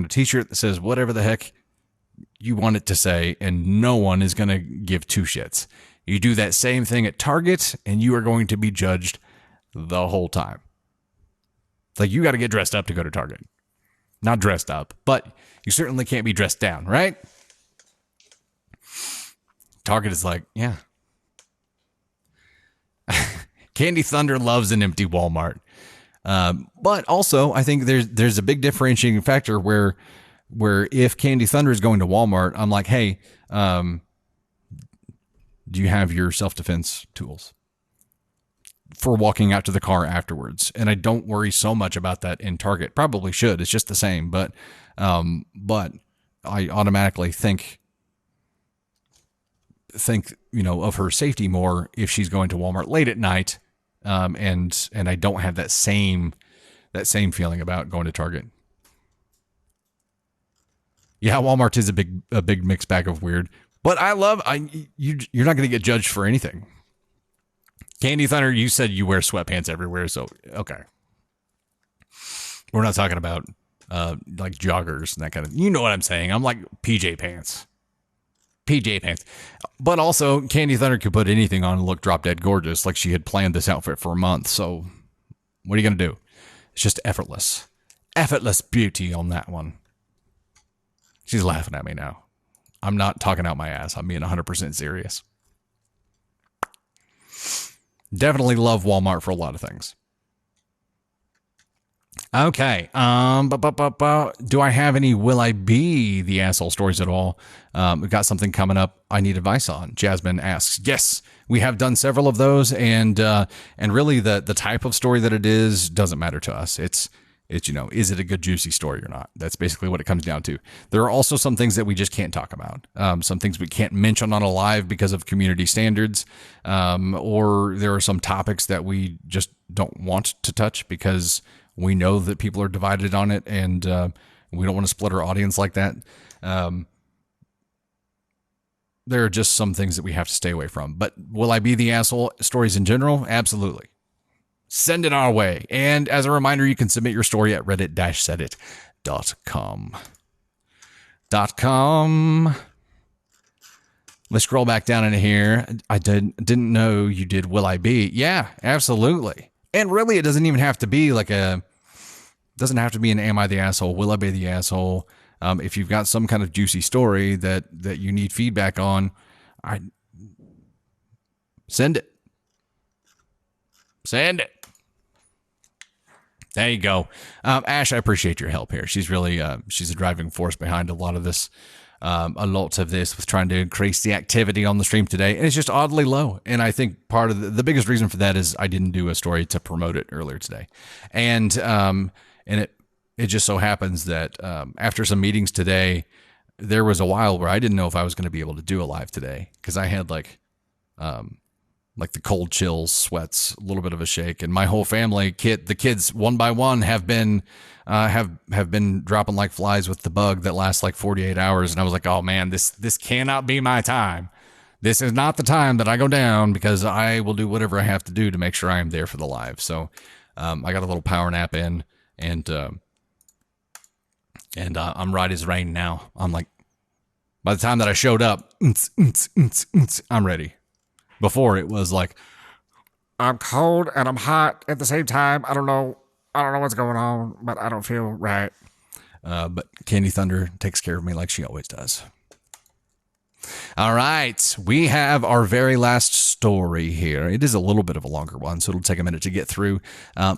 Speaker 1: t-shirt that says whatever the heck you want it to say, and no one is going to give two shits. You do that same thing at Target, and you are going to be judged the whole time. It's like, you got to get dressed up to go to Target. Not dressed up, but you certainly can't be dressed down, right? Target is like, yeah. Candy Thunder loves an empty Walmart. But also, I think there's a big differentiating factor where where if Candy Thunder is going to Walmart, I'm like, hey, do you have your self-defense tools for walking out to the car afterwards? And I don't worry so much about that in Target. Probably should. It's just the same. But I automatically think, of her safety more if she's going to Walmart late at night. And I don't have that same feeling about going to Target. Yeah, Walmart is a big mixed bag of weird. But you're not going to get judged for anything. Candy Thunder, you said you wear sweatpants everywhere, so okay. We're not talking about like joggers and that kind of. You know what I'm saying? I'm like PJ pants. But also, Candy Thunder could put anything on and look drop dead gorgeous, like she had planned this outfit for a month. So, what are you going to do? It's just effortless beauty on that one. She's laughing at me now. I'm not talking out my ass. I'm being 100% serious. Definitely love Walmart for a lot of things. Okay. Do I have any will I be the asshole stories at all? We've got something coming up I need advice on. Jasmine asks. Yes, we have done several of those, and really the type of story that it is doesn't matter to us. It's is it a good juicy story or not? That's basically what it comes down to. There are also some things that we just can't talk about. Some things we can't mention on a live because of community standards, or there are some topics that we just don't want to touch because we know that people are divided on it, and we don't want to split our audience like that. There are just some things that we have to stay away from. But will I be the asshole stories in general? Absolutely. Send it our way. And as a reminder, you can submit your story at reddit-sedit.com. Let's scroll back down into here. I didn't know you did Will I Be. Yeah, absolutely. And really, it doesn't even have to be doesn't have to be an Am I the Asshole? Will I be the asshole? If you've got some kind of juicy story that you need feedback on, send it. Send it. There you go. Ash, I appreciate your help here. She's really, she's a driving force behind a lot of this with trying to increase the activity on the stream today. And it's just oddly low. And I think part of the biggest reason for that is I didn't do a story to promote it earlier today. And it just so happens that, after some meetings today, there was a while where I didn't know if I was going to be able to do a live today. Cause I had like the cold chills, sweats, a little bit of a shake, and my whole family, the kids one by one have been dropping like flies with the bug that lasts like 48 hours. And I was like, oh man, this cannot be my time. This is not the time that I go down, because I will do whatever I have to do to make sure I am there for the live. So, I got a little power nap in, and I'm right as rain now. I'm like, by the time that I showed up, I'm ready. Before it was like, I'm cold and I'm hot at the same time. I don't know what's going on, but I don't feel right. But Candy Thunder takes care of me like she always does. All right. We have our very last story here. It is a little bit of a longer one, so it'll take a minute to get through.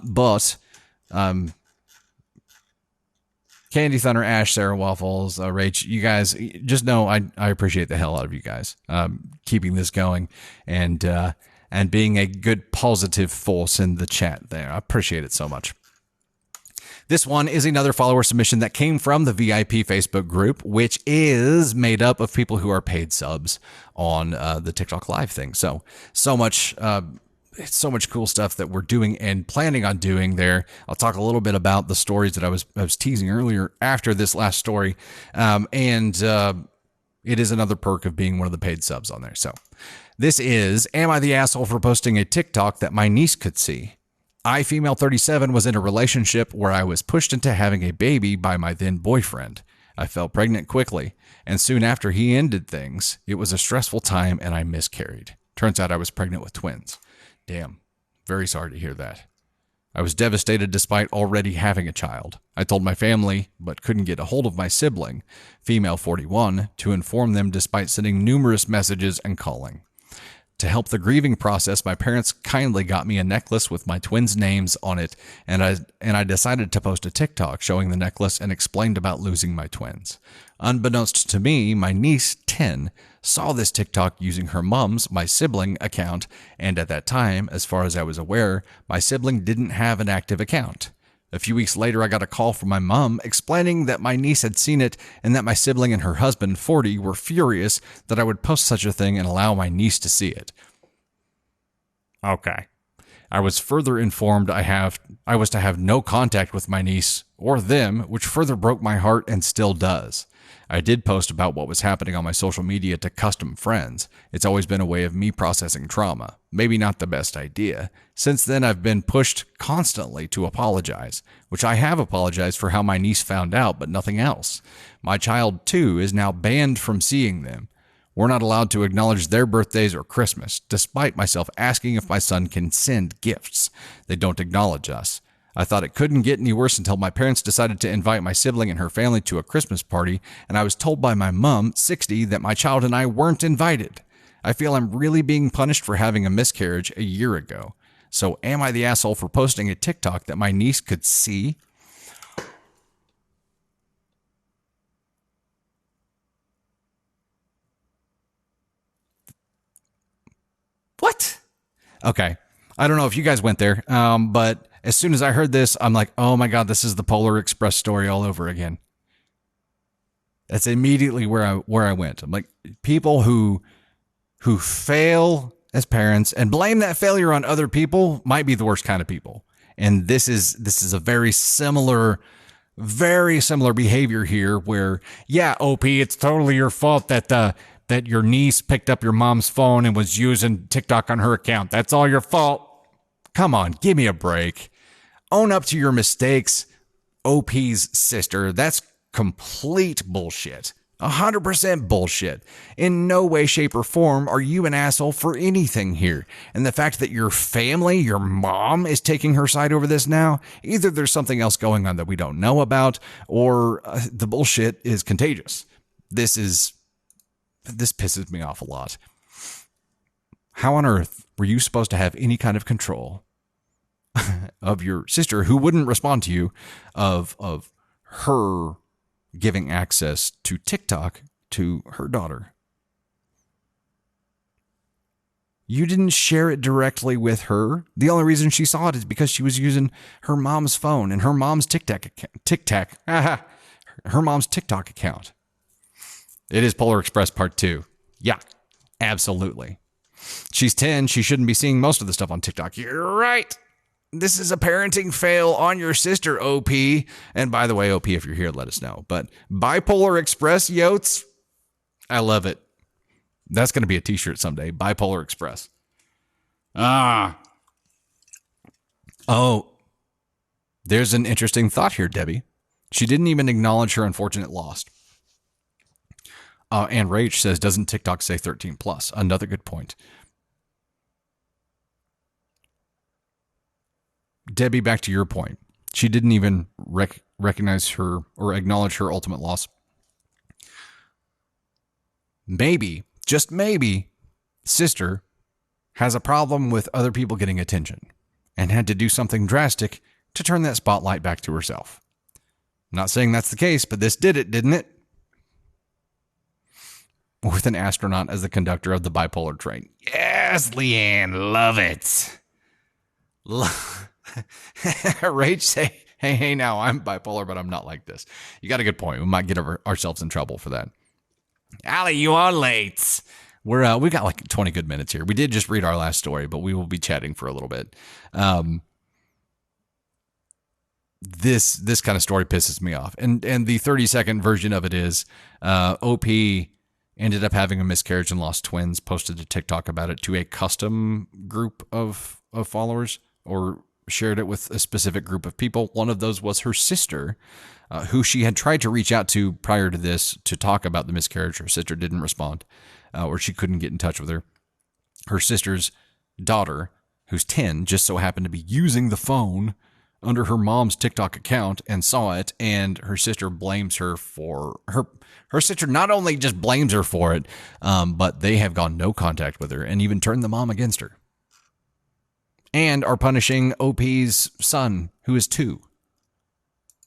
Speaker 1: But Candy Thunder, Ash, Sarah Waffles, Rach, you guys just know I appreciate the hell out of you guys keeping this going and being a good positive force in the chat there. I appreciate it so much. This one is another follower submission that came from the VIP Facebook group, which is made up of people who are paid subs on the TikTok Live thing. So much it's so much cool stuff that we're doing and planning on doing there. I'll talk a little bit about the stories that I was teasing earlier after this last story. It is another perk of being one of the paid subs on there. So this is, am I the asshole for posting a TikTok that my niece could see? I, female 37, was in a relationship where I was pushed into having a baby by my then boyfriend. I fell pregnant quickly, and soon after he ended things, it was a stressful time and I miscarried. Turns out I was pregnant with twins. Damn. Very sorry to hear that. I was devastated despite already having a child. I told my family, but couldn't get a hold of my sibling, female 41, to inform them despite sending numerous messages and calling. to help the grieving process, my parents kindly got me a necklace with my twins' names on it, and I decided to post a TikTok showing the necklace and explained about losing my twins. Unbeknownst to me, my niece, 10, saw this TikTok using her mom's, my sibling, account, and at that time, as far as I was aware, my sibling didn't have an active account. A few weeks later, I got a call from my mom explaining that my niece had seen it and that my sibling and her husband, 40, were furious that I would post such a thing and allow my niece to see it. Okay. I was further informed I was to have no contact with my niece or them, which further broke my heart and still does. I did post about what was happening on my social media to custom friends. It's always been a way of me processing trauma. Maybe not the best idea. Since then, I've been pushed constantly to apologize, which I have apologized for how my niece found out, but nothing else. My child, too, is now banned from seeing them. We're not allowed to acknowledge their birthdays or Christmas, despite myself asking if my son can send gifts. They don't acknowledge us. I thought it couldn't get any worse until my parents decided to invite my sibling and her family to a Christmas party, and I was told by my mom, 60, that my child and I weren't invited. I feel I'm really being punished for having a miscarriage a year ago. So am I the asshole for posting a TikTok that my niece could see? What? Okay. I don't know if you guys went there, but as soon as I heard this, I'm like, oh my God, this is the Polar Express story all over again. That's immediately where I went. I'm like, people who fail as parents and blame that failure on other people might be the worst kind of people. And this is a very similar behavior here where, yeah, OP, it's totally your fault that your niece picked up your mom's phone and was using TikTok on her account. That's all your fault. Come on, give me a break. Own up to your mistakes, OP's sister. That's complete bullshit. 100% bullshit. In no way, shape, or form are you an asshole for anything here. And the fact that your family, your mom, is taking her side over this now, either there's something else going on that we don't know about, or the bullshit is contagious. This pisses me off a lot. How on earth were you supposed to have any kind of control of your sister who wouldn't respond to you, of her giving access to TikTok to her daughter? You didn't share it directly with her. The only reason she saw it is because she was using her mom's phone and her mom's her mom's TikTok account. It is Polar Express Part 2. Yeah, absolutely. She's 10. She shouldn't be seeing most of the stuff on TikTok. You're right. This is a parenting fail on your sister, OP. And by the way, OP, if you're here, let us know. But Bipolar Express, yotes, I love it. That's going to be a t-shirt someday. Bipolar Express. Oh, there's an interesting thought here, Debbie. She didn't even acknowledge her unfortunate loss. And Rach says, doesn't TikTok say 13 plus? Another good point. Debbie, back to your point. She didn't even recognize her or acknowledge her ultimate loss. Maybe, just maybe, sister has a problem with other people getting attention and had to do something drastic to turn that spotlight back to herself. I'm not saying that's the case, but this did it, didn't it? With an astronaut as the conductor of the bipolar train. Yes, Leanne, love it. Rach say, hey, now I'm bipolar, but I'm not like this. You got a good point. We might get ourselves in trouble for that. Allie, you are late. We got like 20 good minutes here. We did just read our last story, but we will be chatting for a little bit. This kind of story pisses me off. And the 30-second version of it is OP ended up having a miscarriage and lost twins, posted a TikTok about it to a custom group of followers, or shared it with a specific group of people. One of those was her sister, who she had tried to reach out to prior to this to talk about the miscarriage. Her sister didn't respond, or she couldn't get in touch with her. Her sister's daughter, who's 10, just so happened to be using the phone under her mom's TikTok account and saw it, and her sister blames her for Her sister not only just blames her for it, but they have gone no contact with her and even turned the mom against her. And are punishing OP's son, who is 2,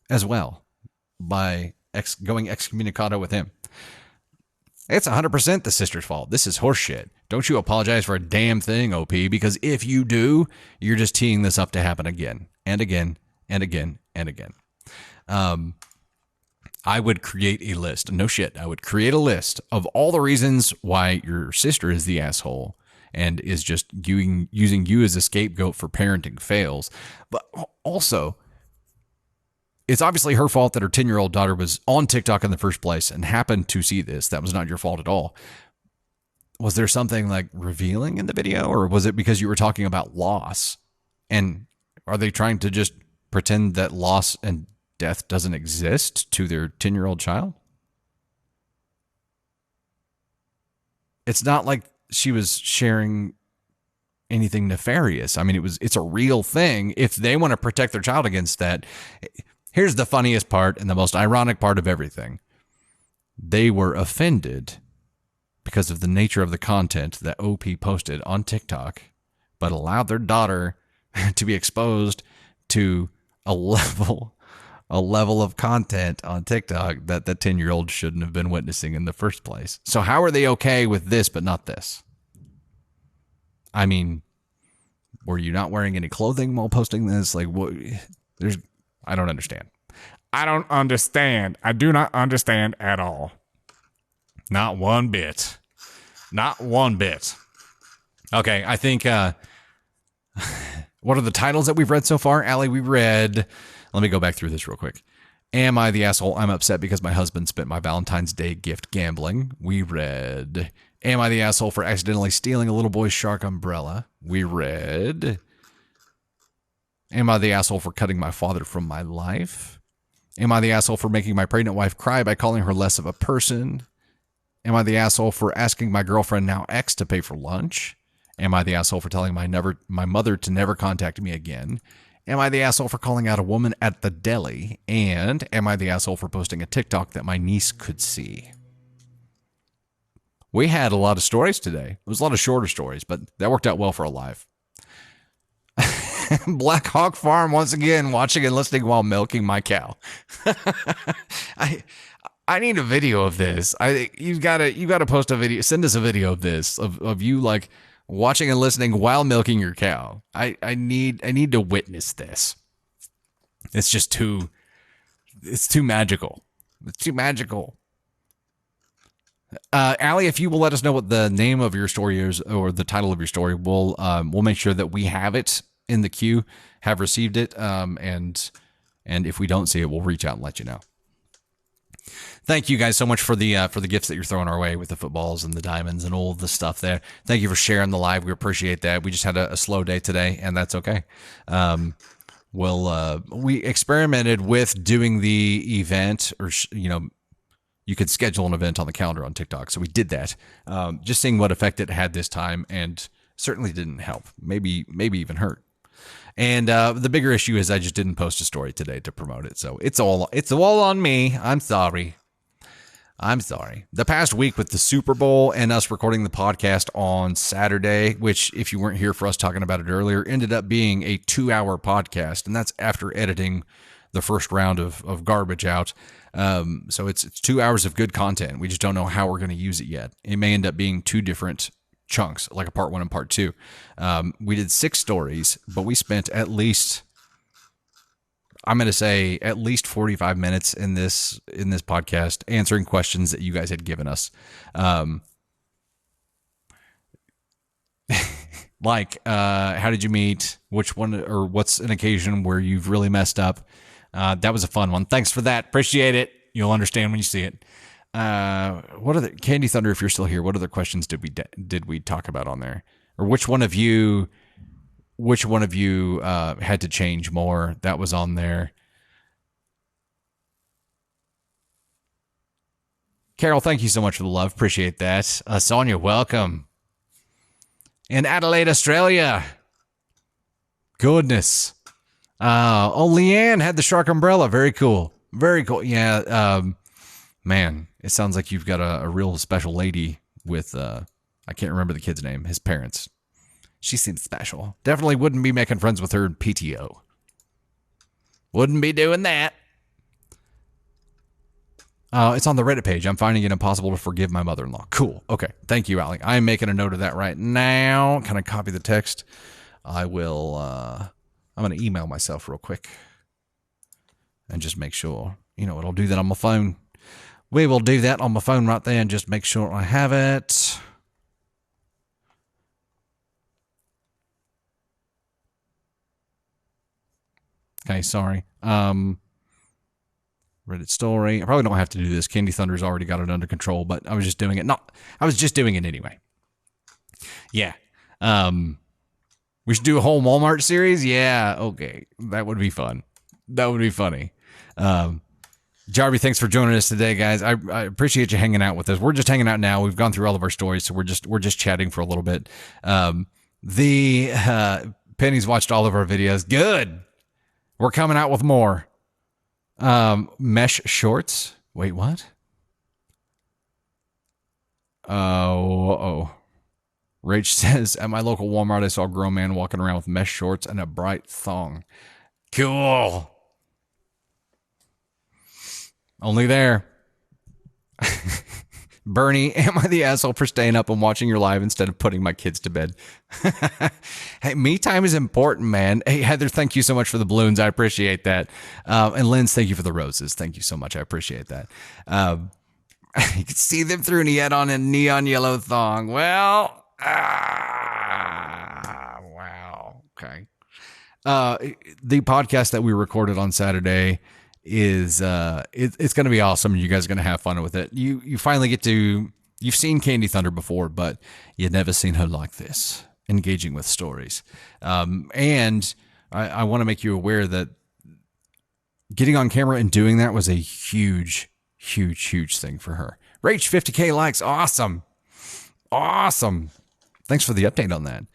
Speaker 1: as well, by going excommunicado with him. It's 100% the sister's fault. This is horseshit. Don't you apologize for a damn thing, OP, because if you do, you're just teeing this up to happen again and again and again and again. I would create a list. No shit. I would create a list of all the reasons why your sister is the asshole and is just using you as a scapegoat for parenting fails. But also, it's obviously her fault that her 10-year-old daughter was on TikTok in the first place and happened to see this. That was not your fault at all. Was there something like revealing in the video, or was it because you were talking about loss? And are they trying to just pretend that loss and death doesn't exist to their 10-year-old child? It's not like she was sharing anything nefarious. I mean, it's a real thing. If they want to protect their child against that, here's the funniest part and the most ironic part of everything. They were offended because of the nature of the content that OP posted on TikTok, but allowed their daughter to be exposed to a level of content on TikTok that the 10-year-old shouldn't have been witnessing in the first place. So how are they okay with this but not this? I mean, were you not wearing any clothing while posting this? Like, what? I don't understand. I don't understand. I do not understand at all. Not one bit. Not one bit. Okay, I think, what are the titles that we've read so far? Allie, we read, let me go back through this real quick. Am I the asshole? I'm upset because my husband spent my Valentine's Day gift gambling. We read, am I the asshole for accidentally stealing a little boy's shark umbrella? We read, am I the asshole for cutting my father from my life? Am I the asshole for making my pregnant wife cry by calling her less of a person? Am I the asshole for asking my girlfriend, now ex, to pay for lunch? Am I the asshole for telling my mother to never contact me again? Am I the asshole for calling out a woman at the deli? And am I the asshole for posting a TikTok that my niece could see? We had a lot of stories today. It was a lot of shorter stories, but that worked out well for a live. Black Hawk Farm, once again, watching and listening while milking my cow. I need a video of this. You gotta post a video. Send us a video of this, of you like watching and listening while milking your cow. I need to witness this. It's just too magical. It's too magical. Allie, if you will let us know what the name of your story is or the title of your story, we'll make sure that we have it in the queue, have received it, and if we don't see it, we'll reach out and let you know. Thank you guys so much for the gifts that you're throwing our way with the footballs and the diamonds and all of the stuff there. Thank you for sharing the live. We appreciate that. We just had a slow day today, and that's okay. We experimented with doing the event, or you could schedule an event on the calendar on TikTok. So we did that, just seeing what effect it had this time, and certainly didn't help. Maybe even hurt. And the bigger issue is I just didn't post a story today to promote it. So it's all on me. I'm sorry. The past week with the Super Bowl and us recording the podcast on Saturday, which if you weren't here for us talking about it earlier, ended up being a 2-hour podcast. And that's after editing the first round of garbage out. So it's 2 hours of good content. We just don't know how we're going to use it yet. It may end up being 2 different chunks, like a part 1 and part 2. We did 6 stories, but we spent at least 45 minutes in this podcast answering questions that you guys had given us. Like, how did you meet? Which one, or what's an occasion where you've really messed up? That was a fun one. Thanks for that. Appreciate it. You'll understand when you see it. What other Candy Thunder? If you're still here, what other questions did we talk about on there? Or which one of you had to change more? That was on there. Carol, thank you so much for the love. Appreciate that. Sonia, welcome. In Adelaide, Australia. Goodness. Leanne had the shark umbrella. Very cool. Very cool. Yeah. Man, It sounds like you've got a real special lady with, I can't remember the kid's name, his parents. She seems special. Definitely wouldn't be making friends with her in PTO. Wouldn't be doing that. It's on the Reddit page. I'm finding it impossible to forgive my mother-in-law. Cool. Okay. Thank you, Allie. I'm making a note of that right now. Can I copy the text? I will, I'm going to email myself real quick and just make sure, you know, it'll do that on my phone. We will do that on my phone right there and just make sure I have it. Okay, sorry. Reddit story. I probably don't have to do this. Candy Thunder's already got it under control, but I was just doing it. I was just doing it anyway. Yeah. We should do a whole Walmart series. Yeah. Okay. That would be fun. That would be funny. Jarby, thanks for joining us today, guys. I appreciate you hanging out with us. We're just hanging out now. We've gone through all of our stories, so we're just chatting for a little bit. Penny's watched all of our videos. Good. We're coming out with more. Mesh shorts. Wait, what? Oh. Rach says, at my local Walmart, I saw a grown man walking around with mesh shorts and a bright thong. Cool. Only there. Bernie, am I the asshole for staying up and watching your live instead of putting my kids to bed? Hey, me time is important, man. Hey, Heather, thank you so much for the balloons. I appreciate that. And Lynn, thank you for the roses. Thank you so much. I appreciate that. You can see them through, and he had on a neon yellow thong. Well, wow. Okay. The podcast that we recorded on Saturday is it's going to be awesome. You guys are going to have fun with it. You finally get to, you've seen Candy Thunder before, but you've never seen her like this, engaging with stories. And I want to make you aware that getting on camera and doing that was a huge thing for her. Rach, 50K likes. Awesome. Thanks for the update on that.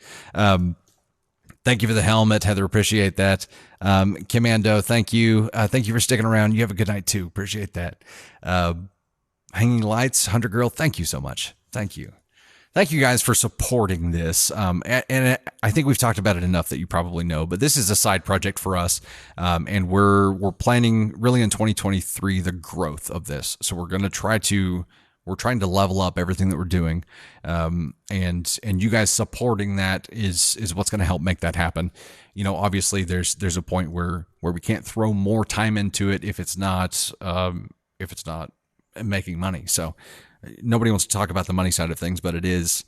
Speaker 1: Thank you for the helmet, Heather. Appreciate that. Kimando, thank you. Thank you for sticking around. You have a good night too. Appreciate that. Hanging Lights, Hunter Girl, thank you so much. Thank you. Thank you guys for supporting this. And I think we've talked about it enough that you probably know, but this is a side project for us. And we're planning really in 2023, the growth of this. So we're trying to level up everything that we're doing. And you guys supporting that is what's going to help make that happen. You know, obviously there's a point where we can't throw more time into it if it's not making money. So nobody wants to talk about the money side of things, but it is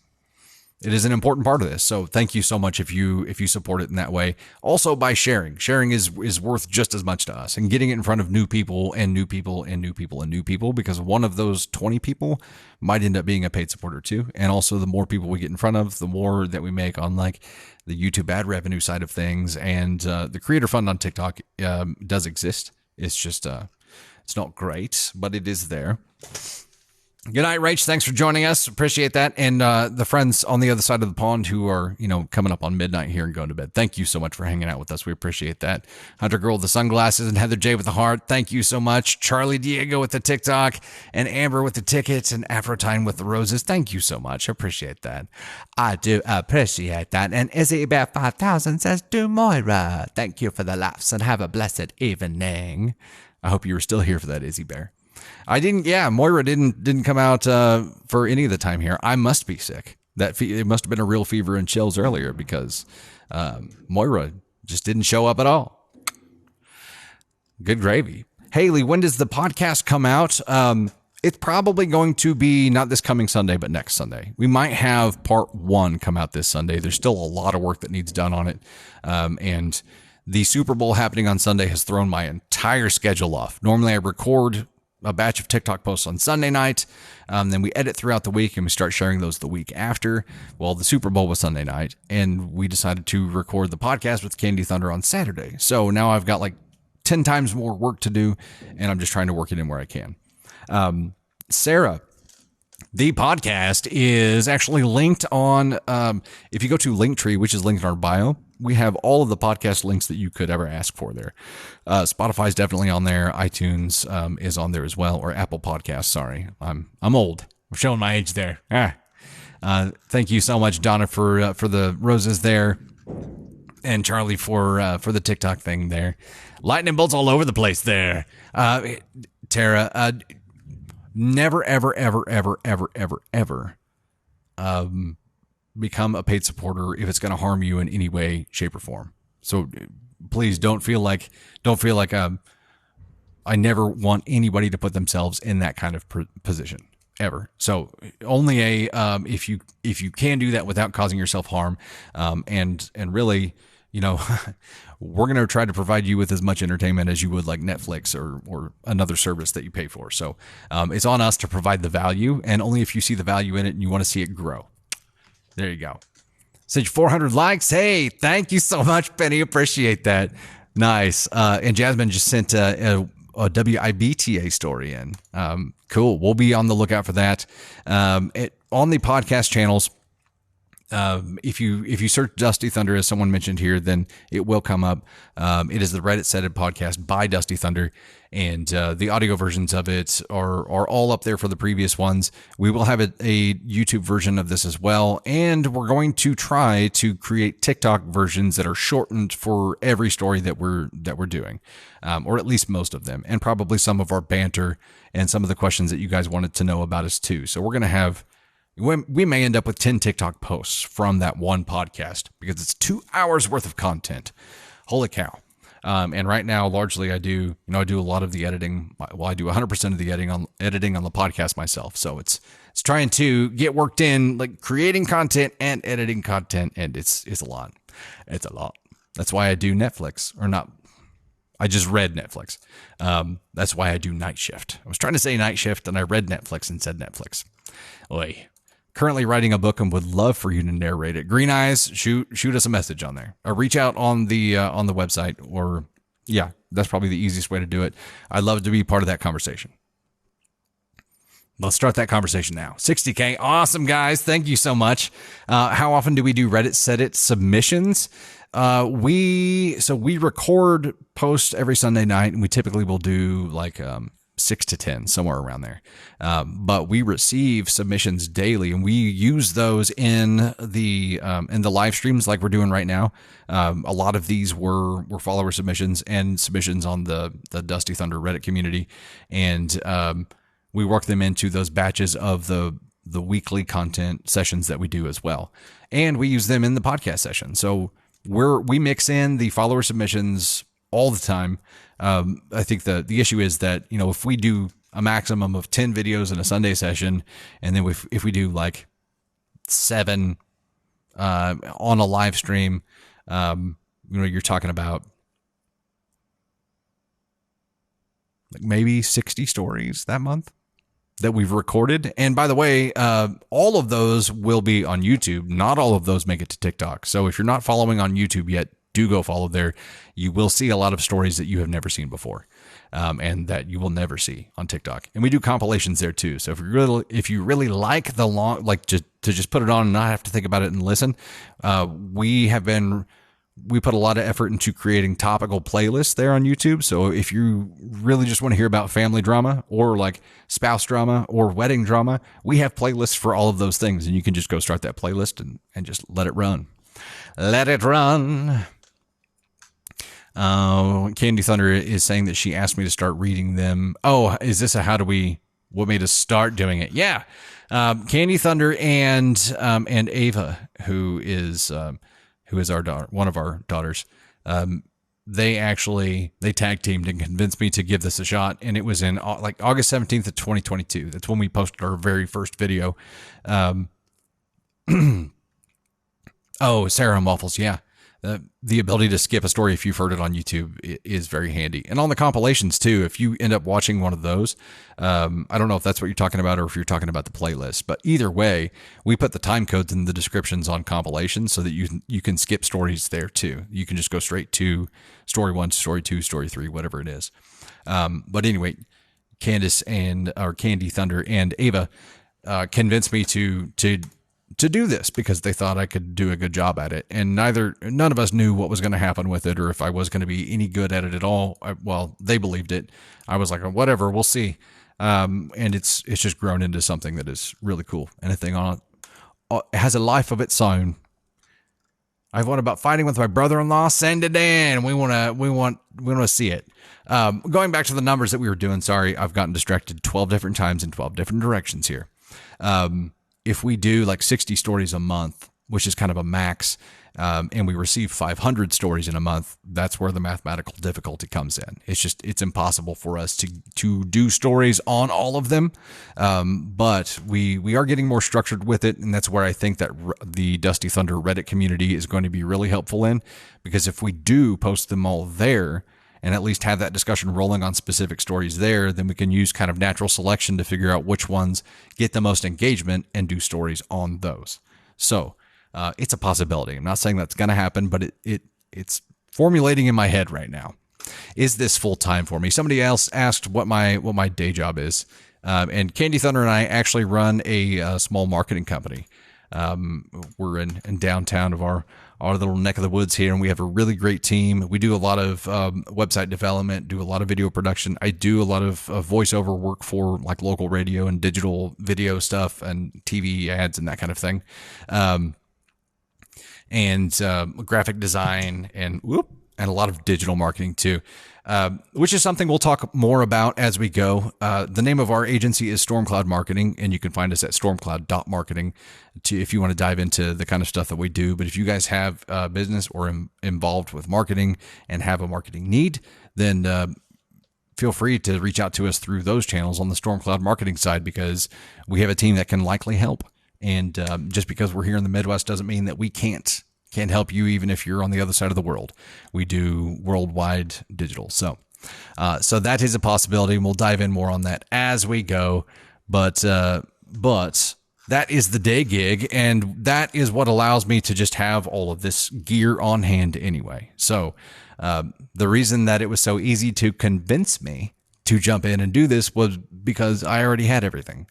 Speaker 1: an important part of this. So thank you so much if you support it in that way. Also by sharing is worth just as much to us, and getting it in front of new people and new people and new people and new people, because one of those 20 people might end up being a paid supporter too. And also the more people we get in front of, the more that we make on like the YouTube ad revenue side of things. And the creator fund on TikTok does exist. It's just it's not great, but it is there. Good night, Rach. Thanks for joining us. Appreciate that. And the friends on the other side of the pond who are, coming up on midnight here and going to bed. Thank you so much for hanging out with us. We appreciate that. Hunter Girl with the sunglasses and Heather J with the heart. Thank you so much. Charlie Diego with the TikTok and Amber with the tickets and Afrotine with the roses. Thank you so much. I appreciate that. I do appreciate that. And Izzy Bear 5000 says, "Do Moira. Thank you for the laughs and have a blessed evening." I hope you were still here for that, Izzy Bear. I didn't. Yeah, Moira didn't come out for any of the time here. I must be sick. It must have been a real fever and chills earlier, because Moira just didn't show up at all. Good gravy. Haley, when does the podcast come out? It's probably going to be not this coming Sunday, but next Sunday. We might have part 1 come out this Sunday. There's still a lot of work that needs done on it, and the Super Bowl happening on Sunday has thrown my entire schedule off. Normally I record a batch of TikTok posts on Sunday night. Then we edit throughout the week and we start sharing those the week after. Well, the Super Bowl was Sunday night, and we decided to record the podcast with Candy Thunder on Saturday. So now I've got like 10 times more work to do, and I'm just trying to work it in where I can. Sarah, The podcast is actually linked on, if you go to Linktree, which is linked in our bio, we have all of the podcast links that you could ever ask for there. Spotify is definitely on there. iTunes is on there as well, or Apple Podcasts. Sorry, I'm old. I'm showing my age there. Thank you so much, Donna, for the roses there, and Charlie for the TikTok thing there. Lightning bolts all over the place there. Tara, never, ever, ever, ever, ever, ever, ever become a paid supporter if it's going to harm you in any way, shape, or form. So please don't feel like I never want anybody to put themselves in that kind of position ever. So only if you can do that without causing yourself harm, and really, we're going to try to provide you with as much entertainment as you would like Netflix or another service that you pay for. So it's on us to provide the value, and only if you see the value in it and you want to see it grow. There you go. Since 400 likes. Hey, thank you so much, Penny. Appreciate that. Nice. And Jasmine just sent a WIBTA story in. Cool. We'll be on the lookout for that. On the podcast channels, if you search Dusty Thunder, as someone mentioned here, then it will come up. It is the Reddit Set It podcast by Dusty Thunder, and the audio versions of it are all up there for the previous ones. We will have a YouTube version of this as well, and we're going to try to create TikTok versions that are shortened for every story that we're doing, or at least most of them, and probably some of our banter and some of the questions that you guys wanted to know about us too. So we're going to have. We may end up with 10 TikTok posts from that one podcast because it's 2 hours worth of content. Holy cow. And right now, largely I do a lot of the editing. Well, I do 100% of the editing on the podcast myself. So it's trying to get worked in, like creating content and editing content. And it's a lot. It's a lot. That's why I do Netflix, or not. I just read Netflix. That's why I do night shift. I was trying to say night shift and I read Netflix and said Netflix. Oy. Currently writing a book and would love for you to narrate it. Green Eyes, shoot us a message on there, or reach out on the website, or yeah, that's probably the easiest way to do it. I'd love to be part of that conversation. Let's start that conversation now. 60K. Awesome, guys. Thank you so much. How often do we do Reddit Set It submissions? We record posts every Sunday night, and we typically will do like 6 to 10, somewhere around there. But we receive submissions daily, and we use those in the live streams like we're doing right now. A lot of these were follower submissions and submissions on the Dusty Thunder Reddit community, and we work them into those batches of the weekly content sessions that we do as well, and we use them in the podcast session. So we mix in the follower submissions all the time. I think the issue is that, if we do a maximum of 10 videos in a Sunday session, and then if we do like 7 on a live stream, you're talking about like maybe 60 stories that month that we've recorded. And by the way, all of those will be on YouTube. Not all of those make it to TikTok. So if you're not following on YouTube yet, do go follow there. You will see a lot of stories that you have never seen before, and that you will never see on TikTok. And we do compilations there too. So if you really like the long, like to just put it on and not have to think about it and listen, we put a lot of effort into creating topical playlists there on YouTube. So if you really just want to hear about family drama, or like spouse drama, or wedding drama, we have playlists for all of those things, and you can just go start that playlist and just let it run. Let it run. Candy Thunder is saying that she asked me to start reading them. Oh, is this what made us start doing it? Yeah. Candy Thunder and Ava, who is our daughter, one of our daughters. They tag teamed and convinced me to give this a shot. And it was in like August 17th of 2022. That's when we posted our very first video. Oh, Sarah and Waffles. Yeah. The ability to skip a story if you've heard it on YouTube is very handy. And on the compilations too, if you end up watching one of those, I don't know if that's what you're talking about or if you're talking about the playlist, but either way, we put the time codes in the descriptions on compilations so that you can skip stories there too. You can just go straight to story 1, story 2, story 3, whatever it is. But anyway, Candy Thunder and Ava, convinced me to do this because they thought I could do a good job at it. And none of us knew what was going to happen with it or if I was going to be any good at it at all. Well, they believed it. I was like, whatever, we'll see. And it's just grown into something that is really cool. Anything on it has a life of its own. I've won about fighting with my brother-in-law. Send it in. We want to see it. Going back to the numbers that we were doing. Sorry, I've gotten distracted 12 different times in 12 different directions here. If we do like 60 stories a month, which is kind of a max, and we receive 500 stories in a month, that's where the mathematical difficulty comes in. It's impossible for us to do stories on all of them. But we are getting more structured with it. And that's where I think that the Dusty Thunder Reddit community is going to be really helpful in, because if we do post them all there and at least have that discussion rolling on specific stories there, then we can use kind of natural selection to figure out which ones get the most engagement and do stories on those. So, it's a possibility. I'm not saying that's going to happen, but it's formulating in my head right now. Is this full time for me? Somebody else asked what my day job is, and Candy Thunder and I actually run a small marketing company. We're in downtown of our little neck of the woods here, and we have a really great team. We do a lot of website development, do a lot of video production. I do a lot of voiceover work for like local radio and digital video stuff and TV ads and that kind of thing. And graphic design and a lot of digital marketing too, which is something we'll talk more about as we go. The name of our agency is Stormcloud Marketing, and you can find us at stormcloud.marketing if you want to dive into the kind of stuff that we do. But if you guys have a business or involved with marketing and have a marketing need, then feel free to reach out to us through those channels on the Stormcloud Marketing side, because we have a team that can likely help. And just because we're here in the Midwest doesn't mean that we can't help you, even if you're on the other side of the world. We do worldwide digital. So that is a possibility, and we'll dive in more on that as we go. But that is the day gig, and that is what allows me to just have all of this gear on hand anyway. So the reason that it was so easy to convince me to jump in and do this was because I already had everything.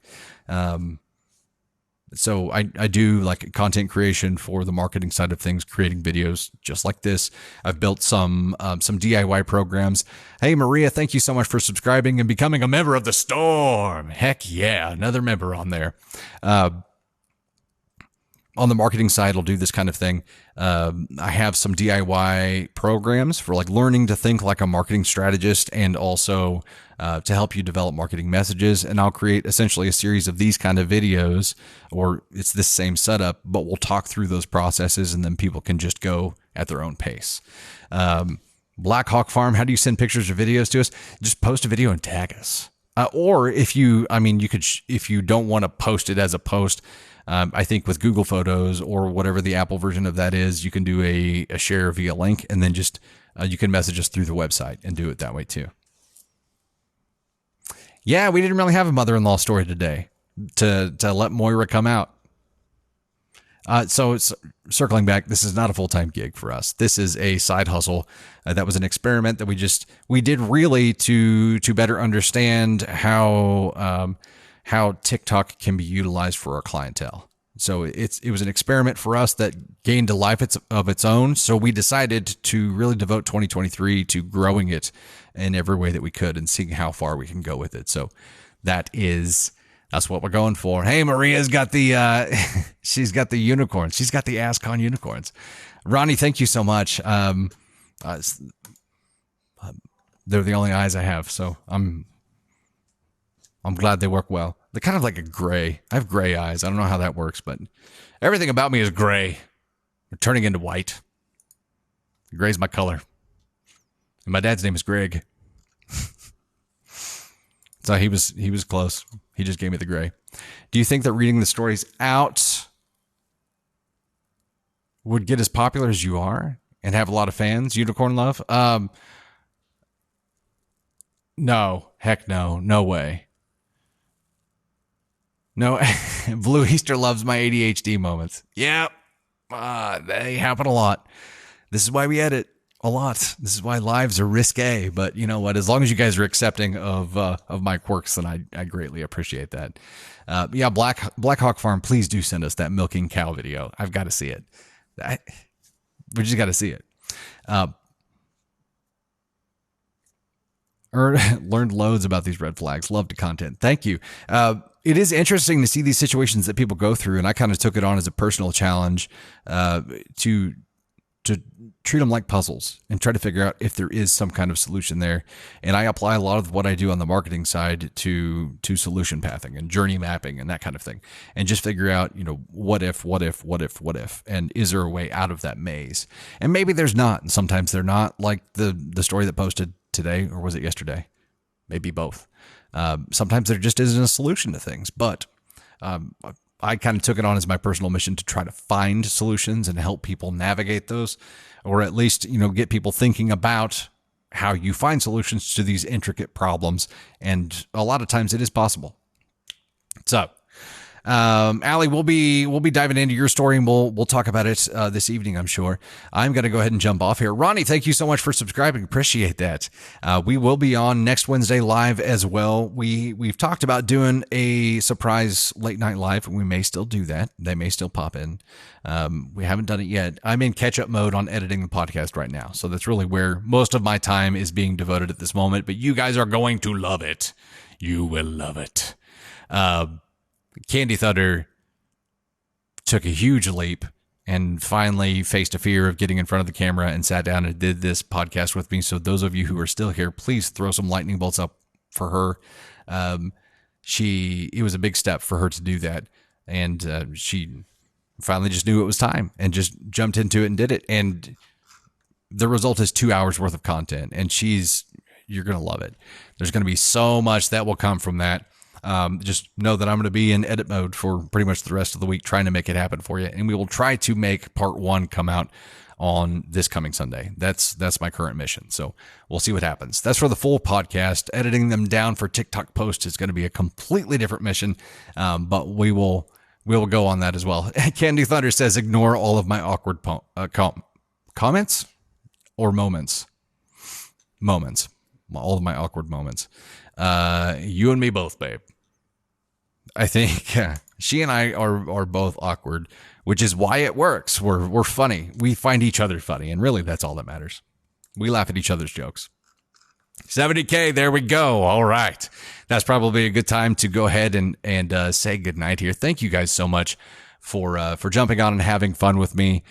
Speaker 1: So I do like content creation for the marketing side of things, creating videos just like this. I've built some DIY programs. Hey, Maria, thank you so much for subscribing and becoming a member of the Storm. Heck yeah, another member on there. On the marketing side, I'll do this kind of thing. I have some DIY programs for like learning to think like a marketing strategist, and also to help you develop marketing messages. And I'll create essentially a series of these kind of videos, or it's this same setup, but we'll talk through those processes, and then people can just go at their own pace. Black Hawk Farm, how do you send pictures or videos to us? Just post a video and tag us. Or if you don't want to post it as a post, I think with Google Photos or whatever the Apple version of that is, you can do a share via link, and then just you can message us through the website and do it that way too. Yeah, we didn't really have a mother-in-law story today to let Moira come out. So it's circling back. This is not a full-time gig for us. This is a side hustle. That was an experiment that we did really to better understand how TikTok can be utilized for our clientele. So it was an experiment for us that gained a life of its own. So we decided to really devote 2023 to growing it in every way that we could and seeing how far we can go with it. So that's what we're going for. Hey, Maria's got she's got the unicorns. She's got the ascon unicorns. Ronnie, thank you so much. They're the only eyes I have, so I'm glad they work well. They're kind of like a gray. I have gray eyes. I don't know how that works, but everything about me is gray. We're turning into white. Gray's my color. And my dad's name is Greg. So he was close. He just gave me the gray. Do you think that reading the stories out would get as popular as you are and have a lot of fans? Unicorn love? No. Heck no. No way. No. Blue Easter loves my ADHD moments. Yep. They happen a lot. This is why we edit. a lot. This is why lives are risque. But you know what? As long as you guys are accepting of my quirks, then I greatly appreciate that. Yeah, Black Hawk Farm, please do send us that milking cow video. I've got to see it. We just got to see it. Learned loads about these red flags. Loved the content. Thank you. It is interesting to see these situations that people go through, and I kind of took it on as a personal challenge to treat them like puzzles and try to figure out if there is some kind of solution there. And I apply a lot of what I do on the marketing side to solution pathing and journey mapping and that kind of thing, and just figure out, what if, and is there a way out of that maze? And maybe there's not, and sometimes they're not, like the story that posted today, or was it yesterday? Maybe both. Sometimes there just isn't a solution to things, but I kind of took it on as my personal mission to try to find solutions and help people navigate those, or at least, get people thinking about how you find solutions to these intricate problems. And a lot of times it is possible. So, Allie, we'll be diving into your story, and we'll talk about it this evening, I'm sure. I'm going to go ahead and jump off here. Ronnie, thank you so much for subscribing. Appreciate that. We will be on next Wednesday live as well. We've talked about doing a surprise late night live, and we may still do that. They may still pop in. We haven't done it yet. I'm in catch-up mode on editing the podcast right now, so that's really where most of my time is being devoted at this moment, but you guys are going to love it. You will love it. Candy Thunder took a huge leap and finally faced a fear of getting in front of the camera and sat down and did this podcast with me. So those of you who are still here, please throw some lightning bolts up for her. It was a big step for her to do that. And she finally just knew it was time and just jumped into it and did it. And the result is 2 hours worth of content, and you're going to love it. There's going to be so much that will come from that. Just know that I'm going to be in edit mode for pretty much the rest of the week, trying to make it happen for you. And we will try to make part 1 come out on this coming Sunday. That's my current mission. So we'll see what happens. That's for the full podcast. Editing them down for TikTok posts is going to be a completely different mission. But we will go on that as well. Candy Thunder says, ignore all of my awkward comments or moments. All of my awkward moments. You and me both, babe. I think she and I are both awkward, which is why it works. We're funny. We find each other funny, and really that's all that matters. We laugh at each other's jokes. 70K, there we go. All right. That's probably a good time to go ahead and say goodnight here. Thank you guys so much for jumping on and having fun with me.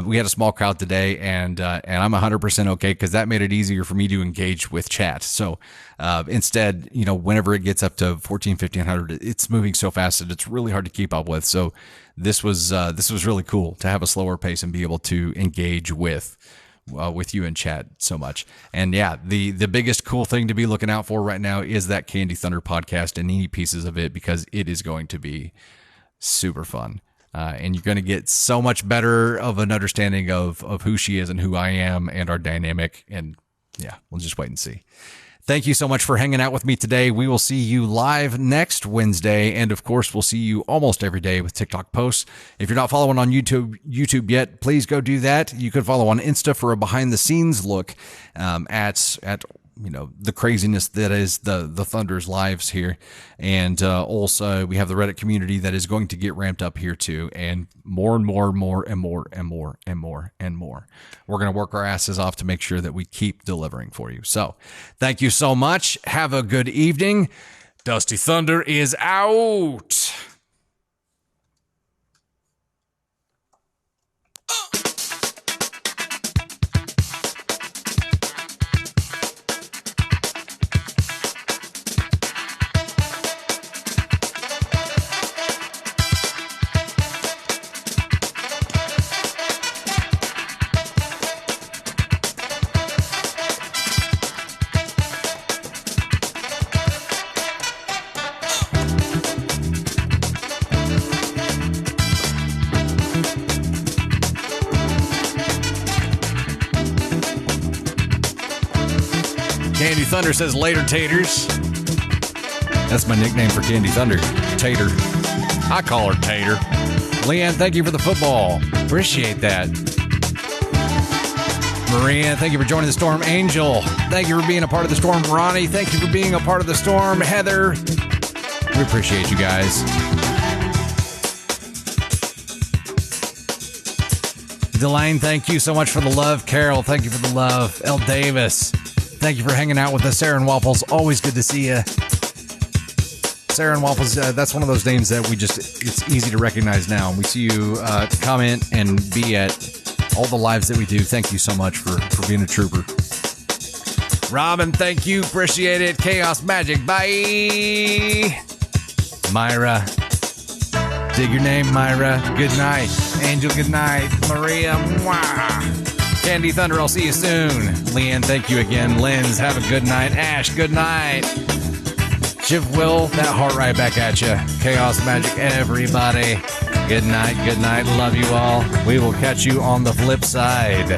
Speaker 1: We had a small crowd today, and I'm 100% okay, because that made it easier for me to engage with chat. So instead, whenever it gets up to 1,500, it's moving so fast that it's really hard to keep up with. So this was really cool to have a slower pace and be able to engage with you in chat so much. And yeah, the biggest cool thing to be looking out for right now is that Candy Thunder podcast and any pieces of it, because it is going to be super fun. And you're going to get so much better of an understanding of who she is and who I am and our dynamic. And yeah, we'll just wait and see. Thank you so much for hanging out with me today. We will see you live next Wednesday. And of course, we'll see you almost every day with TikTok posts. If you're not following on YouTube yet, please go do that. You can follow on Insta for a behind the scenes look at the craziness that is the Thunder's lives here. And also we have the Reddit community that is going to get ramped up here too. And more and more and more and more and more and more and more. We're going to work our asses off to make sure that we keep delivering for you. So thank you so much. Have a good evening. Dusty Thunder is out. Candy Thunder says later, taters. That's my nickname for Candy Thunder, Tater. I call her Tater. Leanne, thank you for the football. Appreciate that. Maria, thank you for joining the storm. Angel, thank you for being a part of the storm. Ronnie, thank you for being a part of the storm. Heather, we appreciate you guys. Delane, thank you so much for the love. Carol, thank you for the love. L. Davis, thank you for hanging out with us. Sarah and Waffles, always good to see you. Sarah and Waffles, that's one of those names that it's easy to recognize now. We see you comment and be at all the lives that we do. Thank you so much for being a trooper. Robin, thank you. Appreciate it. Chaos Magic. Bye. Myra. Dig your name, Myra. Good night. Angel, good night. Maria, mwah. Candy Thunder, I'll see you soon. Leanne, thank you again. Linz, have a good night. Ash, good night. Shiv Will, that heart right back at you. Chaos Magic, everybody. Good night, good night. Love you all. We will catch you on the flip side.